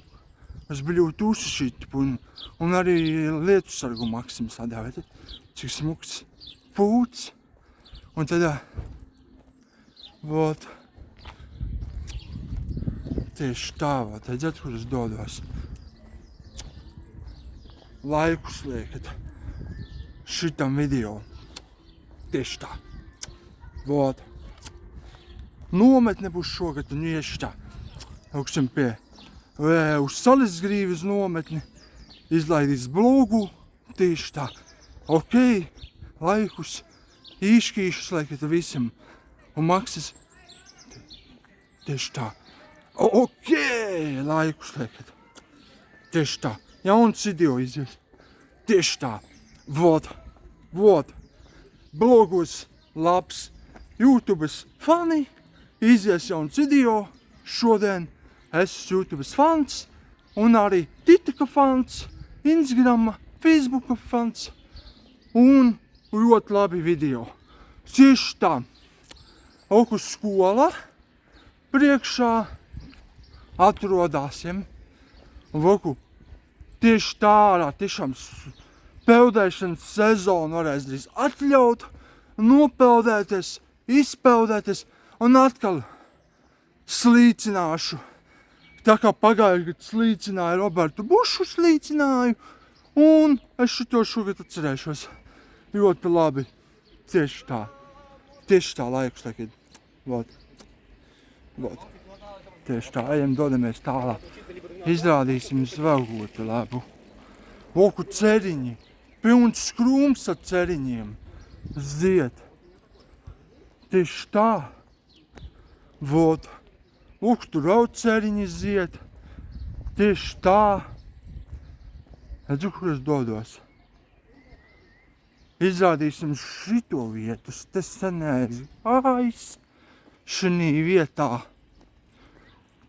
Uz Bluetoothu šitu un arī lietu sargu Maksims atdēva. Cik smuks pūts. Un tad, Tieši tā, redzat, kur es dodos. Laikus liekat šitam video. Tieši tā. Vot. Nometne būs šogad un ieši tā. Augšam pie uz Salisgrīvas nometni. Izlaidīs blogu. Tieši tā. Ok. Laikus. Īškīšus liekat visam. Un maksas. Tieši tā. Ok. Laikus liekat. Tieši tā. Jauns video izies. Tieši tā. Vot. Blogos labs. YouTubes fani. Izies jauns video. Šodien esmu YouTubes fans. Un arī TikToka fans. Instagrama, Facebooka fans. Un ļoti labi video. Tieši tā. Oku skola. Priekšā atrodas. Voku. Tieši tā ārā, tiešām peldēšanas sezonu varēs drīz atļaut, nopeldēties, izpeldēties un atkal slīcināšu. Tā kā pagājuši gadu slīcināju Robertu Bušu slīcināju un es šito šogad atcerēšos ļoti labi. Tieši tā laikus tagad. Vot. Tieši tā, ejam, dodamies tālāk. Izrādīsim jums vēl gotu labu. Voku ceriņi. Pilns krūms ar ceriņiem. Ziet. Tieši tā. Vot. Voku tur vēl ceriņi ziet. Tieši tā. Redzu, kur es dodos. Izrādīsim šito vietu. Tas senēs gājis. Šinī vietā.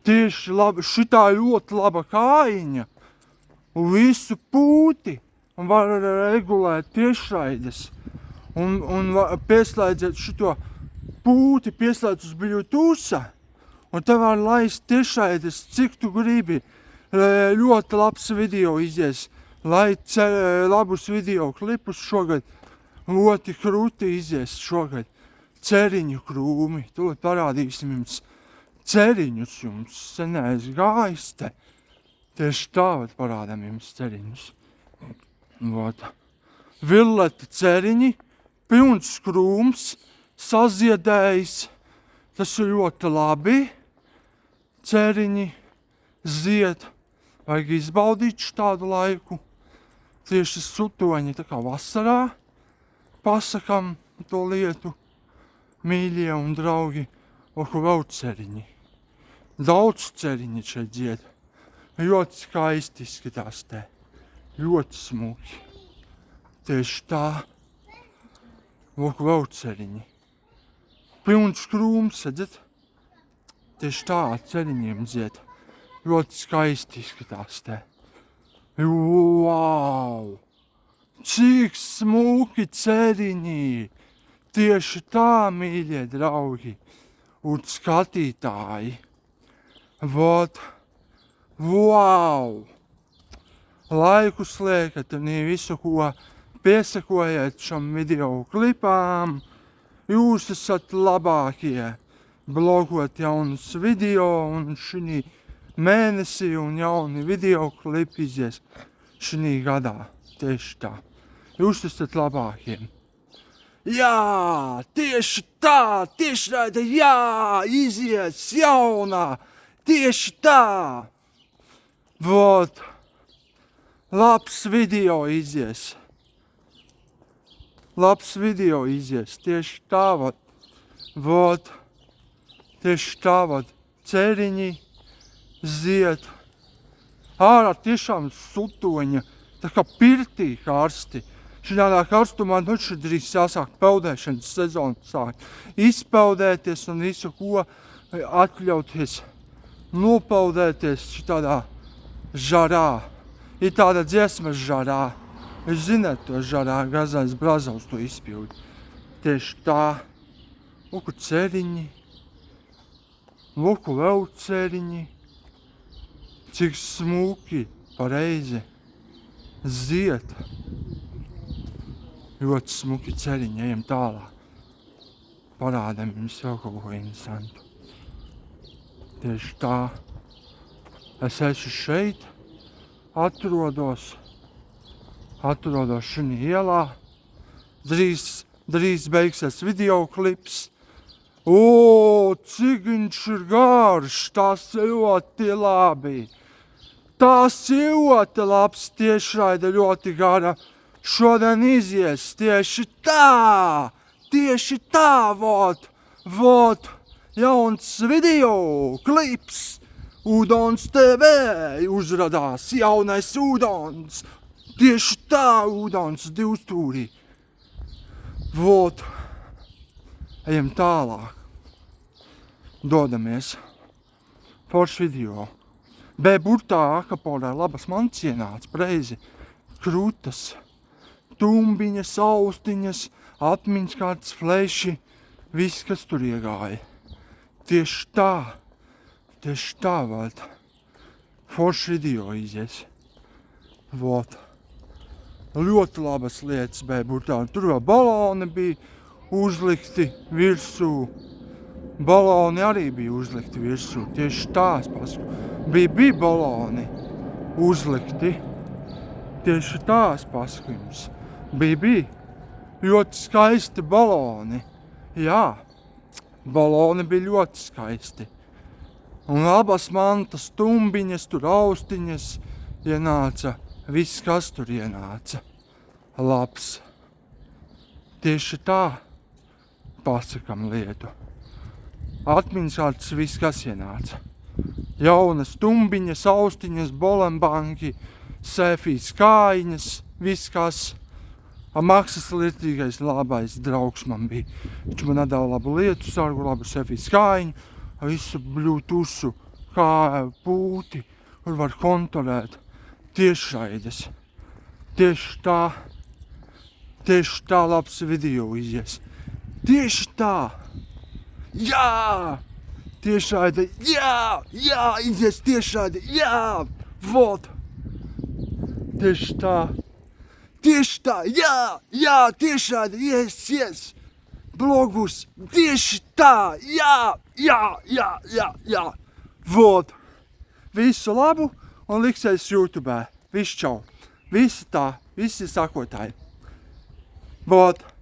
Tieši labi, šitā ļoti laba kājiņa un visu pūti un var regulēt tiešraides un pieslēdzēt šito pūti, pieslēdz uz Bluetooth un te var laist tiešraides, cik tu gribi. Ļoti labs video izies, lai labus video klipus šogad, ļoti krūti izies šogad. Ceriņu krūmi, tūlīt parādīsim jums. Ceriņus jums senēs gājis te. Tieši tā parādām jums ceriņus. Vot. Villeta ceriņi, pilns krūms, saziedējis. Tas ir ļoti labi. Ceriņi zied. Vajag izbaudīt tādu laiku. Tieši sutoņi, tā kā vasarā. Pasakam to lietu. Mīļie un draugi. Oku vēl ceriņi. Daudz ceriņi šeit dzied. Ļoti skaisti izskatās te. Ļoti smuki. Tieši tā. Oku vēl ceriņi. Pilns krūms, redzat? Tieši tā ceriņiem dzied. Ļoti skaisti izskatās te. Wow! Cik smuki ceriņi! Tieši tā, mīļie draugi un skatītāji. Vot. Wow! Laikus liekat un visu, ko piesakojiet šam video klipām. Jūs esat labākie blogot jaunus video un šinī mēnesī un jauni video klipi izies šinī gadā. Tieši tā. Jūs esat labākie. Jā, tieši tā, tiešraide, jā, izies jaunā, tieši tā. Vot, labs video izies. Labs video izies, tieši tā, vot, tieši tā, ceriņi ziet. Ārā tiešām sutoņa, tā kā pirtī karsti. Šādā karstumā drīz jāsāk peldēšanas sezonu sākt. Izpeldēties un visu, ko atļauties nopeldēties šitādā žarā. Ir tāda dziesma žarā. Jūs zināt to žarā, Gazais Brazovs to izpildi. Tieši tā. Lūku ceriņi. Lūku vēl ceriņi. Cik smuki pareizi ziet. Ļoti smuki ceriņi, ejam tālāk. Parādam jums vēl kaut ko interesantu. Tieši tā. Es esmu šeit, atrodos šī ielā. Drīz beigsies videoklips. Cik viņš ir garš, tas ļoti labi. Tas ļoti labs tiešraide, ļoti gara. Šodien izies tieši tā, vot, jauns videoklips. Udons TV uzradās, jaunais Udons. Tieši tā, Udons 2 stūrī. Vot, ejam tālāk. Dodamies. Foršs video. B burtā akapolē labas mans ienāca, preizi. Krutas, tumbiņas, austiņas, atmiņas kāds fleši, viss, kas tur iegāja. Tieši tā, vot. Foršs video izies. Vot. Ļoti labas lietas B burtā. Tur vēl baloni bija uzlikti virsū. Baloni arī bija uzlikti virsū. Tieši tās pasaku. Bija baloni uzlikti. Tieši tās pasaku jums. Bija ļoti skaisti baloni. Jā, baloni bija ļoti skaisti. Un abas mantas, tumbiņas, tur austiņas ienāca. Viss, kas tur ienāca. Labs. Tieši tā pasakam lietu. Atmiņas kāds viss, kas ienāca. Jaunas tumbiņas, austiņas, bolembanki, sefijas kājiņas, viss, kas. Maksas lietīgais labais draugs man bija. Viņš man nedēļ labu lietu, sargu labu sefijas kājiņu, visu bluetoothu, kā pūti, kur var kontrolēt. Tiešraides. Tieši tā labs video izies. Tieši tā. Jā! Tiešraide. Jā! Izies tiešraide. Jā! Vot. Tieši tā. Jā! Tiešraide. Yes. Blogus. Tieši tā. Jā! Vot. Visu labu. Un liksies YouTube. Viss čau. Visi sakotāji. Vot.